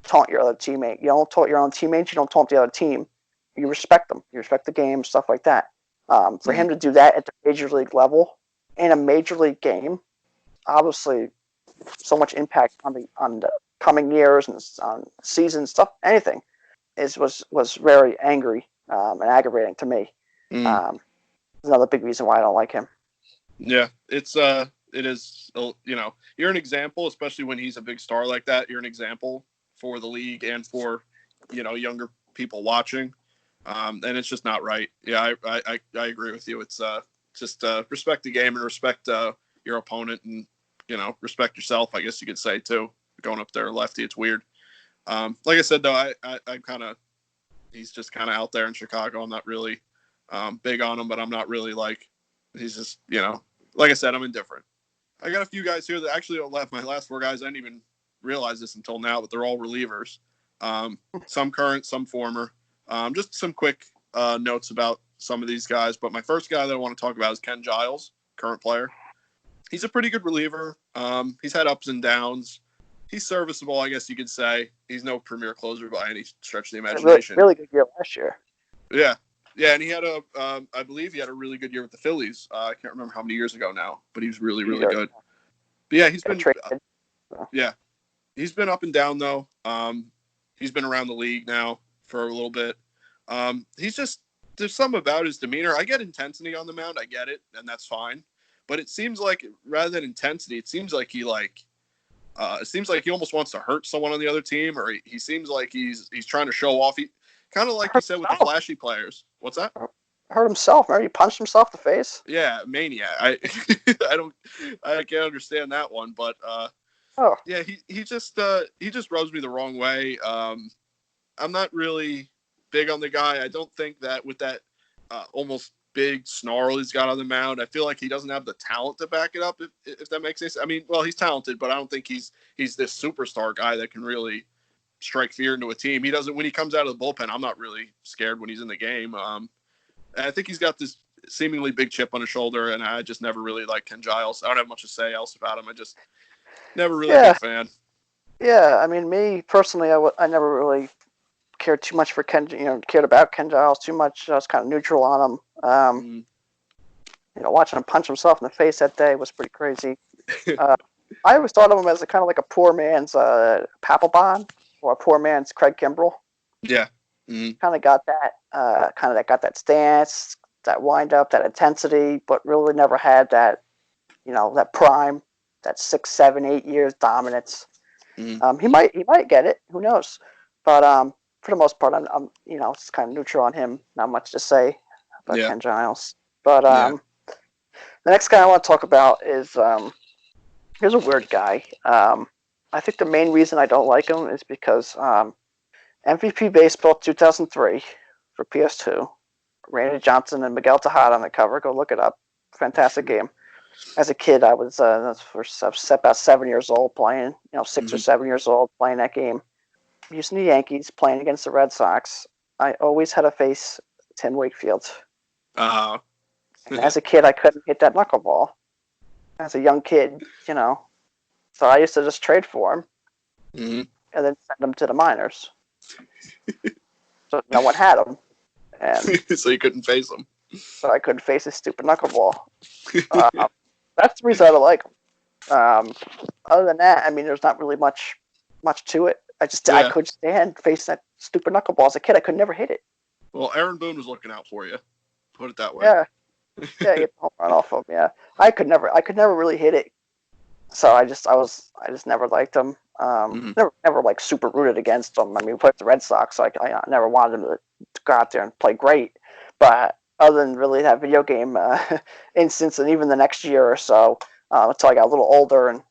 Taunt your other teammate. You don't taunt your own teammates. You don't taunt the other team. You respect them. You respect the game, stuff like that. For him to do that at the major league level in a major league game, obviously, so much impact on the coming years and on season stuff. Anything was very angry and aggravating to me. Another big reason why I don't like him. Yeah, it is. You're an example, especially when he's a big star like that. You're an example for the league and for younger people watching, and it's just not right. Yeah, I agree with you. It's just respect the game and respect your opponent, and respect yourself. I guess you could say too. Going up there lefty, it's weird. Like I said though, I kind of he's just kind of out there in Chicago. I'm not really big on him, but I'm not really like he's just like I said, I'm indifferent. I got a few guys here that actually left. My last 4 guys, I didn't even realize this until now, but they're all relievers. Some current, some former. Just some quick notes about some of these guys. But my first guy that I want to talk about is Ken Giles, current player. He's a pretty good reliever. He's had ups and downs. he's serviceable, I guess you could say. He's no premier closer by any stretch of the He had a really, imagination. really good year last year. Yeah, and he had I believe he had a really good year with the Phillies. I can't remember how many years ago now, but he was really, really good. But yeah, he's been, yeah, he's been up and down though. He's been around the league now for a little bit. He's just, there's something about his demeanor. I get intensity on the mound, I get it, and that's fine. But it seems like rather than intensity, it seems like he almost wants to hurt someone on the other team, or he seems like he's trying to show off. He kind of like you said with the flashy players. What's that? Hurt himself. Remember, he punched himself in the face. Yeah, maniac. I can't understand that one, but yeah, he just rubs me the wrong way. I'm not really big on the guy. I don't think that with that almost big snarl he's got on the mound, I feel like he doesn't have the talent to back it up, if that makes sense. I mean, well, he's talented, but I don't think he's this superstar guy that can really strike fear into a team. He doesn't, when he comes out of the bullpen, I'm not really scared when he's in the game. And I think he's got this seemingly big chip on his shoulder, and I just never really liked Ken Giles. I don't have much to say else about him. I just never really been a fan. Yeah, I mean, me personally, I never really cared too much for cared about Ken Giles too much. I was kind of neutral on him. Watching him punch himself in the face that day was pretty crazy. I always thought of him as a kind of like a poor man's Papelbon or a poor man's Craig Kimbrell. Yeah. Kind of got that stance, that wind up, that intensity, but really never had that, that prime, that 6, 7, 8 years dominance. He might get it. Who knows? But for the most part, I'm it's kind of neutral on him. Not much to say about Ken Giles. But the next guy I want to talk about is here's a weird guy. I think the main reason I don't like him is because MVP Baseball 2003 for PS2, Randy Johnson and Miguel Tejada on the cover. Go look it up. Fantastic game. As a kid, I was about 7 years old playing, 6 or 7 years old playing that game. Using the Yankees, playing against the Red Sox. I always had to face Tim Wakefield. And as a kid, I couldn't hit that knuckleball. As a young kid, so I used to just trade for him and then send him to the minors. So no one had him. And so you couldn't face him. So I couldn't face his stupid knuckleball. That's the reason I don't like him. Other than that, I mean, there's not really much to it. I could stand face that stupid knuckleball. As a kid, I could never hit it. Well, Aaron Boone was looking out for you. Put it that way. Yeah, get the home run off him. Yeah, I could never really hit it. So I just never liked him. Never like super rooted against him. I mean, we played the Red Sox, so I never wanted him to go out there and play great. But other than really that video game instance, and even the next year or so, until I got a little older and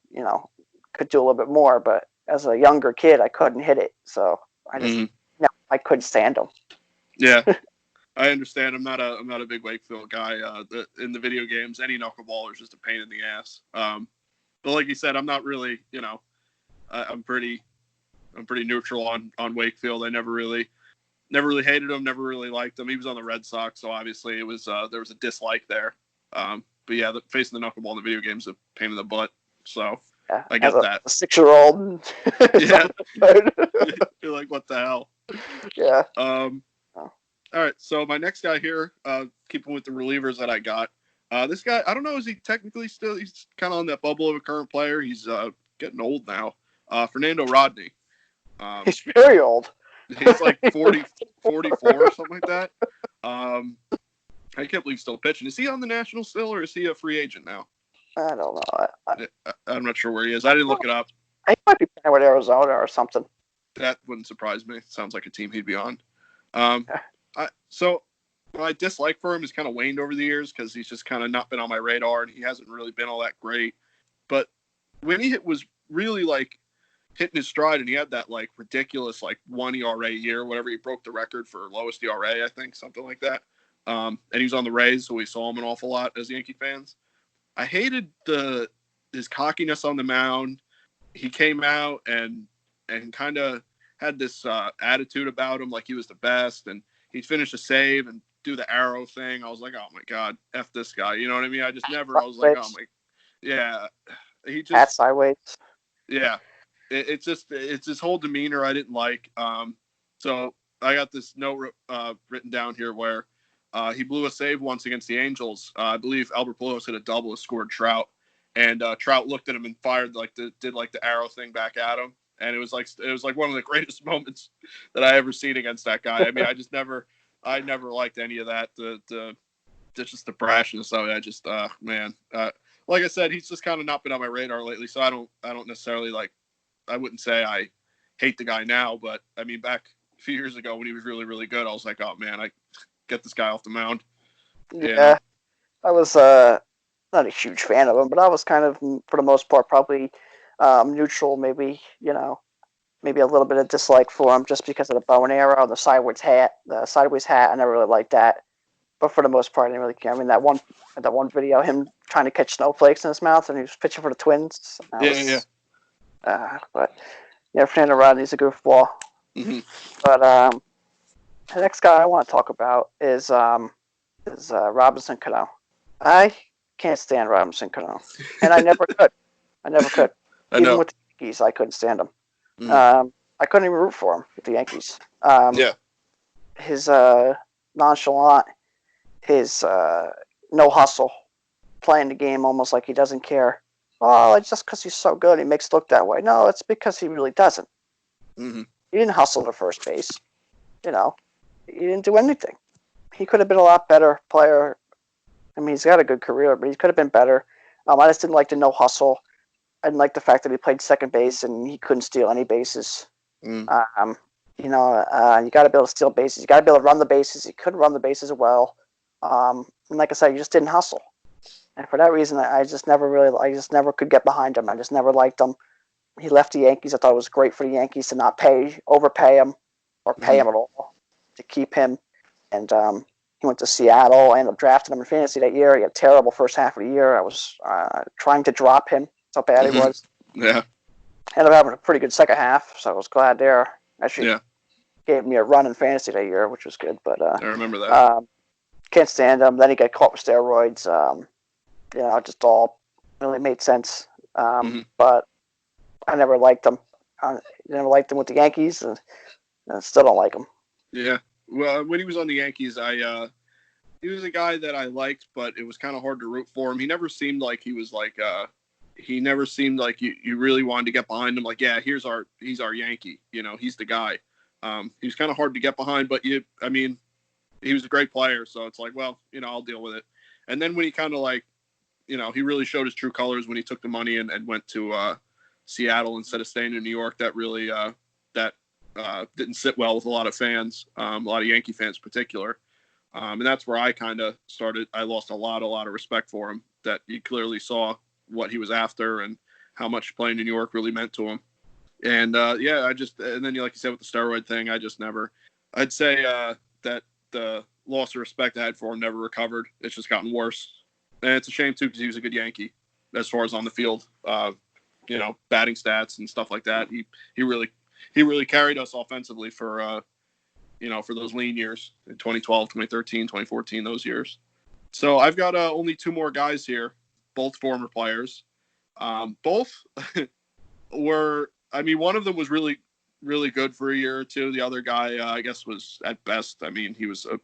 could do a little bit more. But as a younger kid, I couldn't hit it, so I just I couldn't stand him. Yeah, I understand. I'm not a big Wakefield guy. In the video games, any knuckleball is just a pain in the ass. But like you said, I'm not really, I'm pretty neutral on Wakefield. I never really hated him, never really liked him. He was on the Red Sox, so obviously it was there was a dislike there. But yeah, facing the knuckleball in the video game is a pain in the butt. So yeah, I get that. A 6-year-old. Yeah. You're like, what the hell? Yeah. All right, so my next guy here, keeping with the relievers that I got. This guy, I don't know, is he technically still, he's kind of on that bubble of a current player. He's getting old now. Fernando Rodney. He's very old. He's like 44 or something like that. I can't believe he's still pitching. Is he on the Nationals still, or is he a free agent now? I don't know. I'm not sure where he is. I didn't look it up. He might be playing with Arizona or something. That wouldn't surprise me. Sounds like a team he'd be on. So my dislike for him has kind of waned over the years because he's just kind of not been on my radar, and he hasn't really been all that great. But when he was really like hitting his stride, and he had that like ridiculous like 1 ERA year, whatever, he broke the record for lowest ERA, I think, something like that. And he was on the Rays, so we saw him an awful lot as Yankee fans. I hated his cockiness on the mound. He came out and kind of had this attitude about him, like he was the best, and he'd finish a save and do the arrow thing. I was like, oh my God, F this guy. You know what I mean? I was like, oh my, yeah. He just, at sideways. Yeah. it's his whole demeanor I didn't like. So I got this note written down here where he blew a save once against the Angels. I believe Albert Pujols hit a double, scored Trout, and Trout looked at him and fired did the arrow thing back at him, and it was like one of the greatest moments that I ever seen against that guy. I mean, I never liked any of that. Just the brashness of it. I just man, like I said, he's just kind of not been on my radar lately. So I don't necessarily I wouldn't say I hate the guy now, but I mean back a few years ago when he was really really good, I was like, oh man, I get this guy off the mound. Yeah, I was not a huge fan of him, but I was kind of, for the most part, probably neutral. Maybe maybe a little bit of dislike for him just because of the bow and arrow, the sideways hat. I never really liked that. But for the most part, I didn't really care. I mean, that one video, him trying to catch snowflakes in his mouth, and he was pitching for the Twins. But yeah, Fernando Rodney's a goofball. Mm-hmm. But the next guy I want to talk about is Robinson Cano. I can't stand Robinson Cano, and I never could. Even with the Yankees, I couldn't stand him. Mm-hmm. I couldn't even root for him with the Yankees. His nonchalant, his no hustle, playing the game almost like he doesn't care. Oh, it's just because he's so good, he makes it look that way. No, it's because he really doesn't. Mm-hmm. He didn't hustle to first base. He didn't do anything. He could have been a lot better player. I mean, he's got a good career, but he could have been better. I just didn't like the no hustle. I didn't like the fact that he played second base and he couldn't steal any bases. Mm. You got to be able to steal bases. You got to be able to run the bases. He couldn't run the bases well. And like I said, he just didn't hustle. And for that reason, I just never could get behind him. I just never liked him. He left the Yankees. I thought it was great for the Yankees to not overpay him, or pay him at all, to keep him. And he went to Seattle. I ended up drafting him in fantasy that year. He had a terrible first half of the year. I was trying to drop him. That's how bad he was. Yeah. Ended up having a pretty good second half, so I was glad there. Actually, gave me a run in fantasy that year, which was good. But I remember that. Can't stand him. Then he got caught with steroids. It just all really made sense. But I never liked him. I never liked him with the Yankees, and I still don't like him. Yeah. Well, when he was on the Yankees, he was a guy that I liked, but it was kind of hard to root for him. He never seemed like he was like he never seemed like you really wanted to get behind him. Like, yeah, he's our Yankee. He's the guy. He was kind of hard to get behind, but he was a great player. So it's like, well, I'll deal with it. And then when he kind of he really showed his true colors when he took the money and went to Seattle instead of staying in New York. That really didn't sit well with a lot of fans, a lot of Yankee fans in particular. And that's where I kind of started. I lost a lot of respect for him. That you clearly saw what he was after and how much playing in New York really meant to him. And and then like you said with the steroid thing, I'd say that the loss of respect I had for him never recovered. It's just gotten worse. And it's a shame too, because he was a good Yankee as far as on the field, batting stats and stuff like that. He really carried us offensively for those lean years in 2012, 2013, 2014, those years. So I've got only two more guys here, both former players. Both were, one of them was really, really good for a year or two. The other guy, I guess, was at best. He was a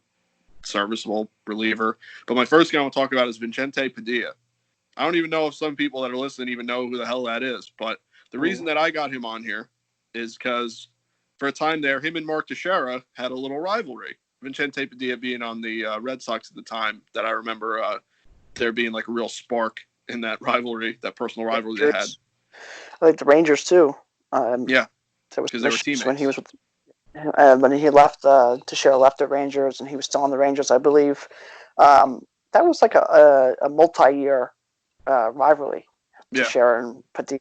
serviceable reliever. But my first guy I want to talk about is Vicente Padilla. I don't even know if some people that are listening even know who the hell that is. But the reason that I got him on here is because for a time there, him and Mark Teixeira had a little rivalry. Vicente Padilla being on the Red Sox at the time, that I remember there being like a real spark in that rivalry, that personal rivalry they had. I like the Rangers too. Because they were teammates. When he was with, when he left, Teixeira left the Rangers, and he was still on the Rangers, I believe. That was like a multi-year rivalry. Teixeira and Padilla.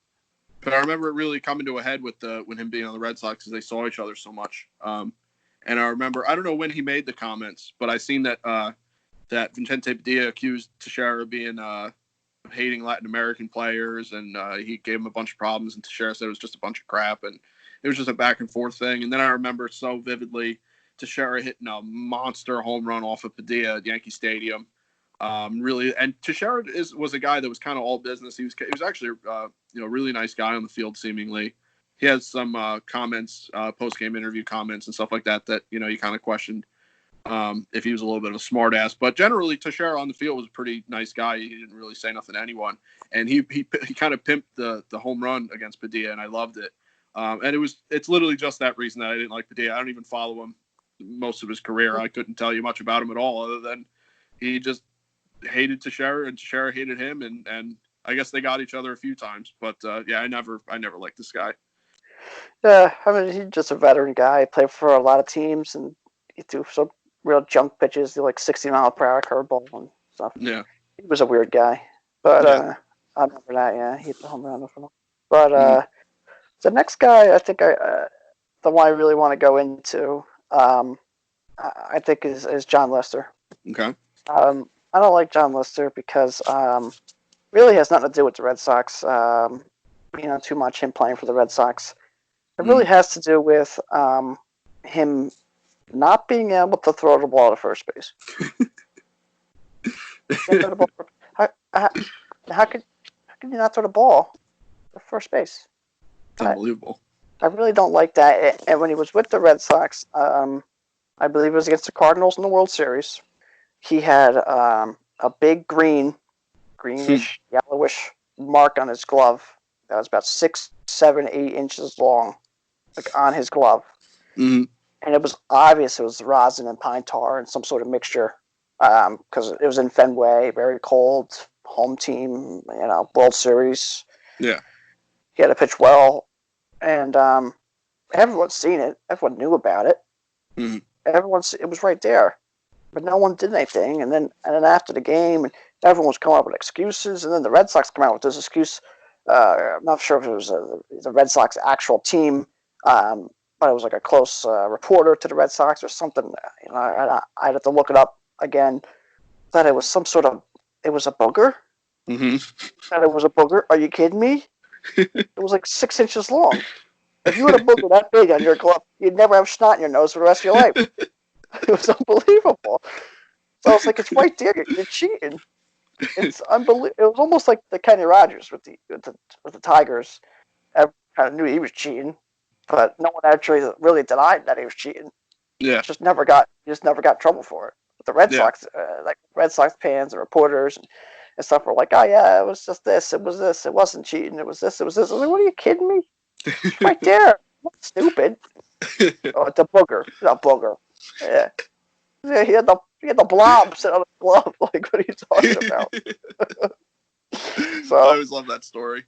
But I remember it really coming to a head with when him being on the Red Sox, because they saw each other so much. And I remember, I don't know when he made the comments, but I seen that that Vicente Padilla accused Teixeira of being hating Latin American players, and he gave him a bunch of problems, and Teixeira said it was just a bunch of crap, and it was just a back and forth thing. And then I remember so vividly Teixeira hitting a monster home run off of Padilla at Yankee Stadium. Really, and Teixeira was a guy that was kind of all business. He was actually a really nice guy on the field, seemingly. he has some comments, post game interview comments and stuff like that you kind of questioned if he was a little bit of a smart ass. But generally, Teixeira on the field was a pretty nice guy. He didn't really say nothing to anyone, and he kind of pimped the home run against Padilla, and I loved it. And it's literally just that reason that I didn't like Padilla. I don't even follow him most of his career. I couldn't tell you much about him at all, other than he just hated Teixeira and Teixeira hated him, and I guess they got each other a few times. But yeah, I never liked this guy. Yeah, I mean, he's just a veteran guy. He played for a lot of teams, and he threw some real junk pitches, like 60-mile-per-hour curveball and stuff. Yeah. He was a weird guy. But Yeah. I remember that, yeah. He hit the home run. But the next guy, I think the one I really want to go into, I think is John Lester. Okay. I don't like John Lester because really has nothing to do with the Red Sox. Too much him playing for the Red Sox. It really has to do with him not being able to throw the ball to first base. How could you not throw the ball to first base? It's unbelievable. I really don't like that. And when he was with the Red Sox, I believe it was against the Cardinals in the World Series, he had a big greenish, yellowish mark on his glove that was about 6, 7, 8 inches long, like on his glove. Mm-hmm. And it was obvious it was rosin and pine tar and some sort of mixture, because it was in Fenway, very cold, home team, World Series. Yeah. He had to pitch well, and everyone's seen it. Everyone knew about it. Mm-hmm. It was right there, but no one did anything. And then after the game, everyone was coming up with excuses, and then the Red Sox come out with this excuse. I'm not sure if it was the Red Sox actual team, but it was like a close reporter to the Red Sox or something. I'd have to look it up again. That it was it was a booger. Mm-hmm. That it was a booger. Are you kidding me? It was like 6 inches long. If you had a booger that big on your glove, you'd never have snot in your nose for the rest of your life. It was unbelievable. So I was like, it's right there. You're cheating. It's unbelievable. It was almost like the Kenny Rogers with the Tigers. Everyone kind of knew he was cheating, but no one actually really denied that he was cheating. Yeah. Just never got trouble for it. But the Red Sox, like Red Sox fans and reporters and stuff were like, oh yeah, it was just this, it was this, it wasn't cheating, it was this, it was this. I was like, what are you kidding me? It's right there. Stupid. Oh, it's a booger. It's a booger. Yeah. Yeah, he had the blob sitting on his glove. Like, what are you talking about? So I always love that story.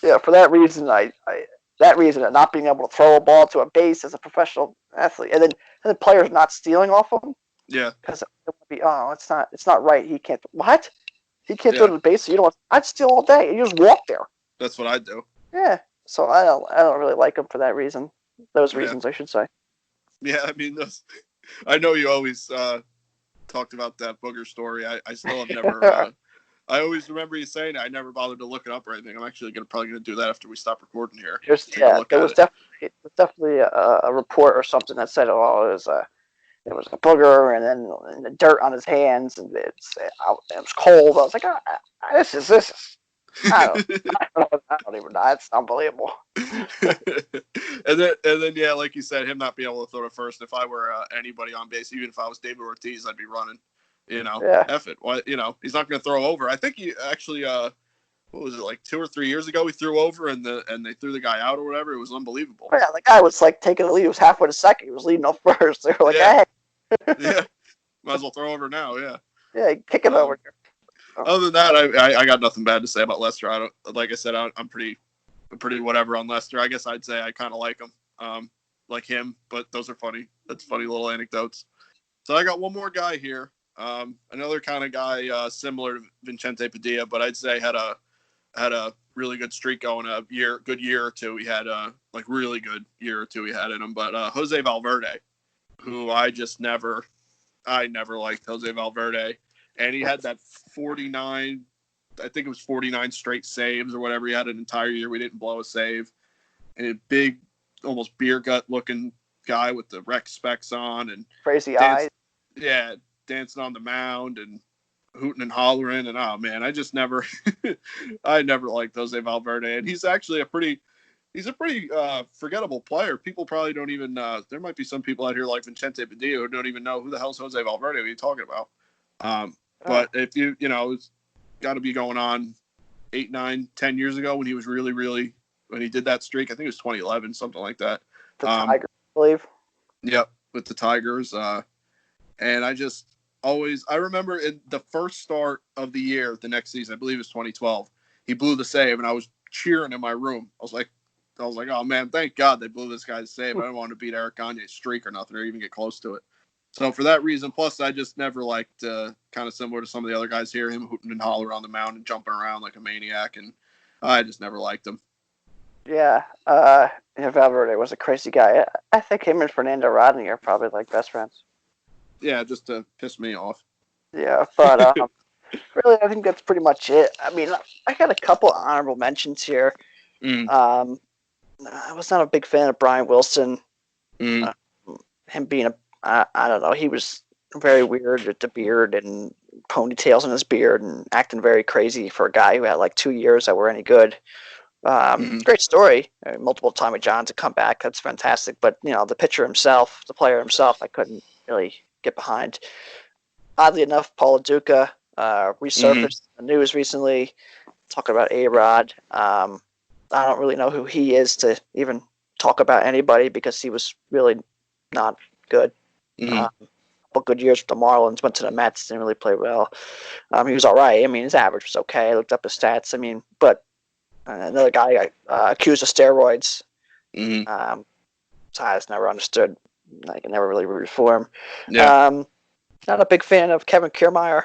Yeah, for that reason, that reason of not being able to throw a ball to a base as a professional athlete, and then players not stealing off of him. Yeah. Because it would be, it's not right. He can't. What? He can't throw to the base. So I'd steal all day. You just walk there. That's what I'd do. Yeah. So I don't really like him for that reason. Those reasons, I should say. Yeah, I mean, I know you always talked about that booger story. I still have never. I always remember you saying it. I never bothered to look it up or anything. I'm actually probably gonna do that after we stop recording here. There was definitely a report or something that said, it was a booger and then the dirt on his hands and it was cold. I was like, this is. I don't even know. It's unbelievable. and then, yeah, like you said, him not being able to throw to first. If I were anybody on base, even if I was David Ortiz, I'd be running. F it. What? He's not going to throw over. I think he actually, what was it, like 2 or 3 years ago? He threw over and they threw the guy out or whatever. It was unbelievable. Yeah, the guy was like taking the lead. He was halfway to second. He was leading off first. They were like, hey. Yeah. Might as well throw over now. Yeah. Yeah, kick it over. Other than that, I got nothing bad to say about Lester. Like I said, I'm pretty whatever on Lester. I guess I'd say I kind of like him, like him. But those are funny. That's funny little anecdotes. So I got one more guy here. Another kind of guy similar to Vicente Padilla, but I'd say had a really good streak going, good year or two. He had really good year or two he had in him. But Jose Valverde, who I never liked Jose Valverde. And he had that 49, I think it was 49 straight saves or whatever. He had an entire year. We didn't blow a save. And a big, almost beer gut looking guy with the rec specs on and crazy eyes. Yeah, dancing on the mound and hooting and hollering. And oh man, I never liked Jose Valverde. And he's actually a pretty he's a pretty forgettable player. People probably don't even. There might be some people out here like Vincente Padilla who don't even know who the hell's Jose Valverde. What are you talking about? But if it's got to be going on 8, 9, 10 years ago when he was really, really when he did that streak. I think it was 2011, something like that. The Tigers, I believe. Yep, with the Tigers. And I remember in the first start of the year, the next season, I believe it was 2012, he blew the save, and I was cheering in my room. I was like, oh man, thank God they blew this guy's save. I don't want to beat Eric Gagne's streak or nothing, or even get close to it. So for that reason, plus I just never liked, kind of similar to some of the other guys here, him hooting and hollering around the mound and jumping around like a maniac, and I just never liked him. Yeah, Valverde was a crazy guy. I think him and Fernando Rodney are probably like best friends. Yeah, just to piss me off. Yeah, but really, I think that's pretty much it. I mean, I got a couple honorable mentions here. I was not a big fan of Brian Wilson. Him being I don't know, he was very weird with the beard and ponytails in his beard and acting very crazy for a guy who had like 2 years that were any good. Great story. Multiple Tommy Johns to come back. That's fantastic. But, the pitcher himself, the player himself, I couldn't really get behind. Oddly enough, Paul Duca resurfaced in the news recently talking about A-Rod. I don't really know who he is to even talk about anybody because he was really not good. A couple good years with the Marlins, went to the Mets, didn't really play well. He was all right. I mean, his average was okay. I looked up his stats. I mean, but another guy accused of steroids. So I just never understood. I never really rooted for him. Yeah. Not a big fan of Kevin Kiermaier.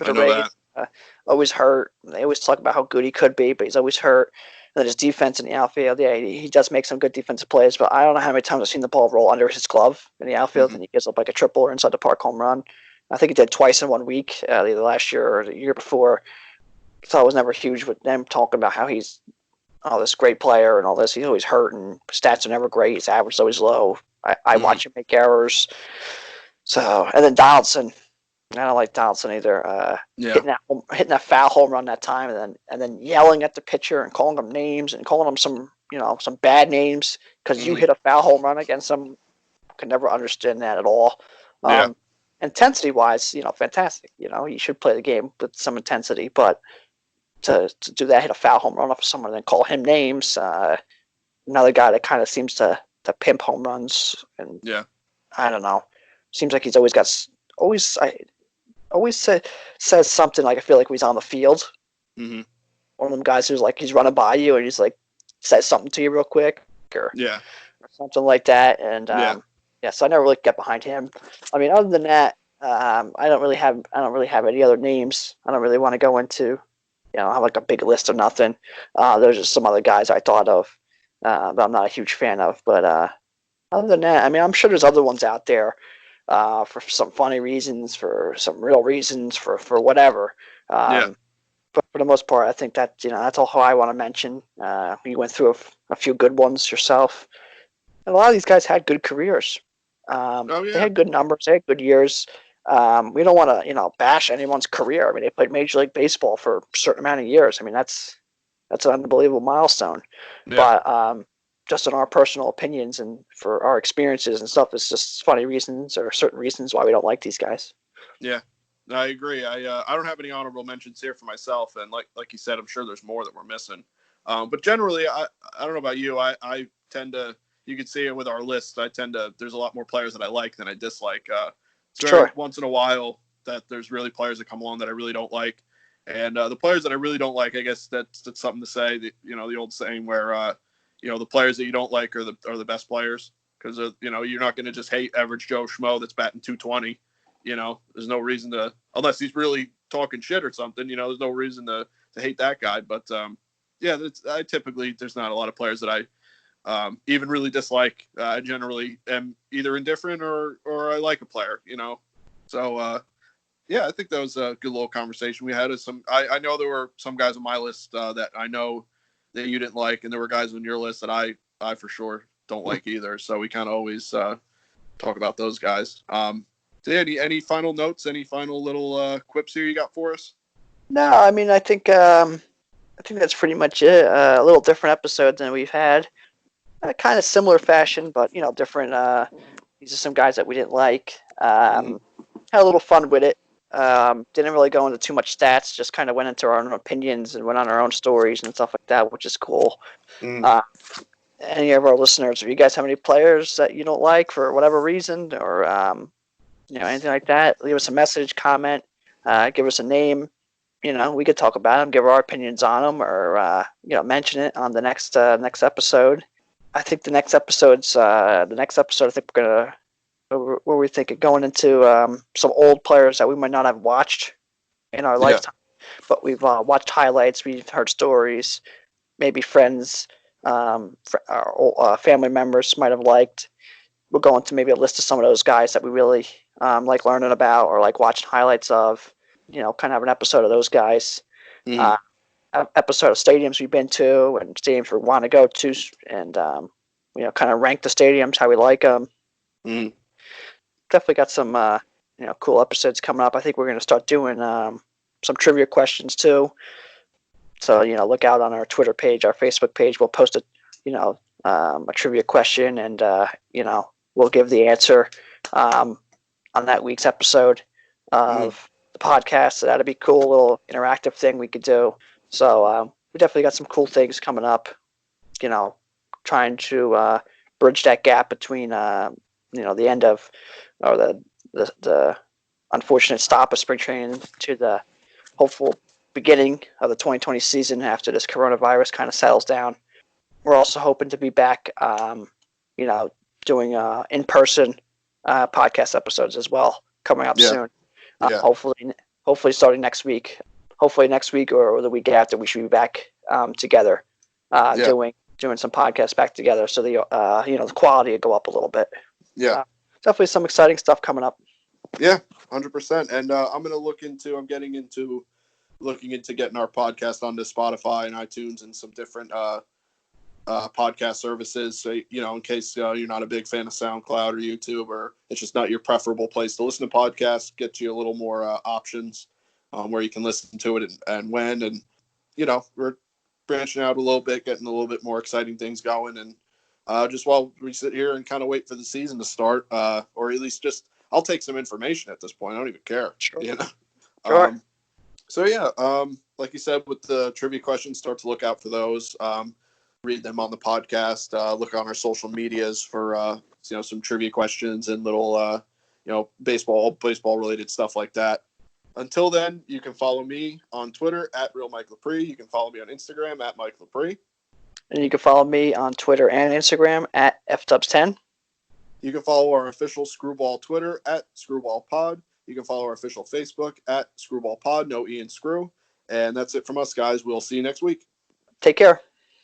I know that. Always hurt. They always talk about how good he could be, but he's always hurt. And then his defense in the outfield, yeah, he does make some good defensive plays, but I don't know how many times I've seen the ball roll under his glove in the outfield and he gives up like a triple or inside the park home run. I think he did twice in 1 week, either last year or the year before. So I was never huge with them talking about how he's this great player and all this. He's always hurt and stats are never great. His average is always low. I watch him make errors. So, and then Donaldson. I don't like Donaldson either. Hitting that foul home run that time, and then yelling at the pitcher and calling him names and calling him some bad names because you hit a foul home run against him. Could never understand that at all. Intensity wise, fantastic. You should play the game with some intensity, but to do that, hit a foul home run off of someone, and then call him names. Another guy that kind of seems to pimp home runs, and I don't know. Seems like he's always says something like I feel like he's on the field. One of them guys who's like he's running by you and he's like says something to you real quick or something like that. And so I never really get behind him. I mean, other than that, I don't really have any other names. I don't really want to go into have like a big list of nothing. There's just some other guys I thought of that I'm not a huge fan of. But other than that, I mean, I'm sure there's other ones out there. For some funny reasons, for some real reasons, for whatever. But for the most part, I think that that's all I want to mention. You went through a few good ones yourself. And a lot of these guys had good careers. They had good numbers. They had good years. We don't want to bash anyone's career. I mean, they played Major League Baseball for a certain amount of years. I mean, that's an unbelievable milestone. But just in our personal opinions and for our experiences and stuff, it's just funny reasons or certain reasons why we don't like these guys. Yeah, I agree. I don't have any honorable mentions here for myself, and like you said, I'm sure there's more that we're missing. But generally, I don't know about you. I tend to, you can see it with our list. There's a lot more players that I like than I dislike. It's very once in a while that there's really players that come along that I really don't like, and the players that I really don't like, I guess that's something to say. The old saying where the players that you don't like are the best players because you're not going to just hate average Joe Schmo that's batting 220. There's no reason to, unless he's really talking shit or something. There's no reason to hate that guy. But I typically there's not a lot of players that I even really dislike. I generally am either indifferent or I like a player. So I think that was a good little conversation we had. I know there were some guys on my list that I know that you didn't like, and there were guys on your list that I for sure don't like either. So we kind of always talk about those guys. Any final notes? Any final little quips here you got for us? No, I mean I think I think that's pretty much it. A little different episode than we've had. Kind of similar fashion, but different. These are some guys that we didn't like. Had a little fun with it. Didn't really go into too much stats. Just kind of went into our own opinions and went on our own stories and stuff like that, which is cool. Mm. Any of our listeners, if you guys have any players that you don't like for whatever reason, or anything like that, leave us a message, comment, give us a name. We could talk about them, give our opinions on them, or mention it on the next episode. I think the next episode's I think we're gonna where we think of going into some old players that we might not have watched in our lifetime, but we've watched highlights, we've heard stories, maybe friends, our family members might have liked. We'll go into maybe a list of some of those guys that we really like learning about or like watching highlights of. Kind of have an episode of those guys. Mm. Episode of stadiums we've been to and stadiums we want to go to, and kind of rank the stadiums how we like them. Mm. Definitely got some cool episodes coming up. I think we're going to start doing some trivia questions too. So look out on our Twitter page, our Facebook page. We'll post a trivia question, and we'll give the answer on that week's episode of the podcast. So that'd be cool, little interactive thing we could do. So we definitely got some cool things coming up. Trying to bridge that gap between the end of or the unfortunate stop of spring training to the hopeful beginning of the 2020 season after this coronavirus kind of settles down. We're also hoping to be back, doing in-person podcast episodes as well coming up soon. Hopefully starting next week. Hopefully next week or the week after, we should be back together doing some podcasts back together. So the quality will go up a little bit. Yeah. Definitely some exciting stuff coming up. Yeah, 100%. And I'm getting into looking into getting our podcast onto Spotify and iTunes and some different podcast services. So, in case you're not a big fan of SoundCloud or YouTube, or it's just not your preferable place to listen to podcasts, get you a little more options where you can listen to it and when. And, we're branching out a little bit, getting a little bit more exciting things going. And just while we sit here and kind of wait for the season to start, or at least I'll take some information at this point. I don't even care. Sure. Sure. Like you said, with the trivia questions, start to look out for those. Read them on the podcast. Look on our social medias for some trivia questions and little baseball related stuff like that. Until then, you can follow me on Twitter at Real Mike Lepre. You can follow me on Instagram at Mike Lepre. And you can follow me on Twitter and Instagram at FTubs10. You can follow our official Screwball Twitter at ScrewballPod. You can follow our official Facebook at ScrewballPod, no E in Screw. And that's it from us, guys. We'll see you next week. Take care.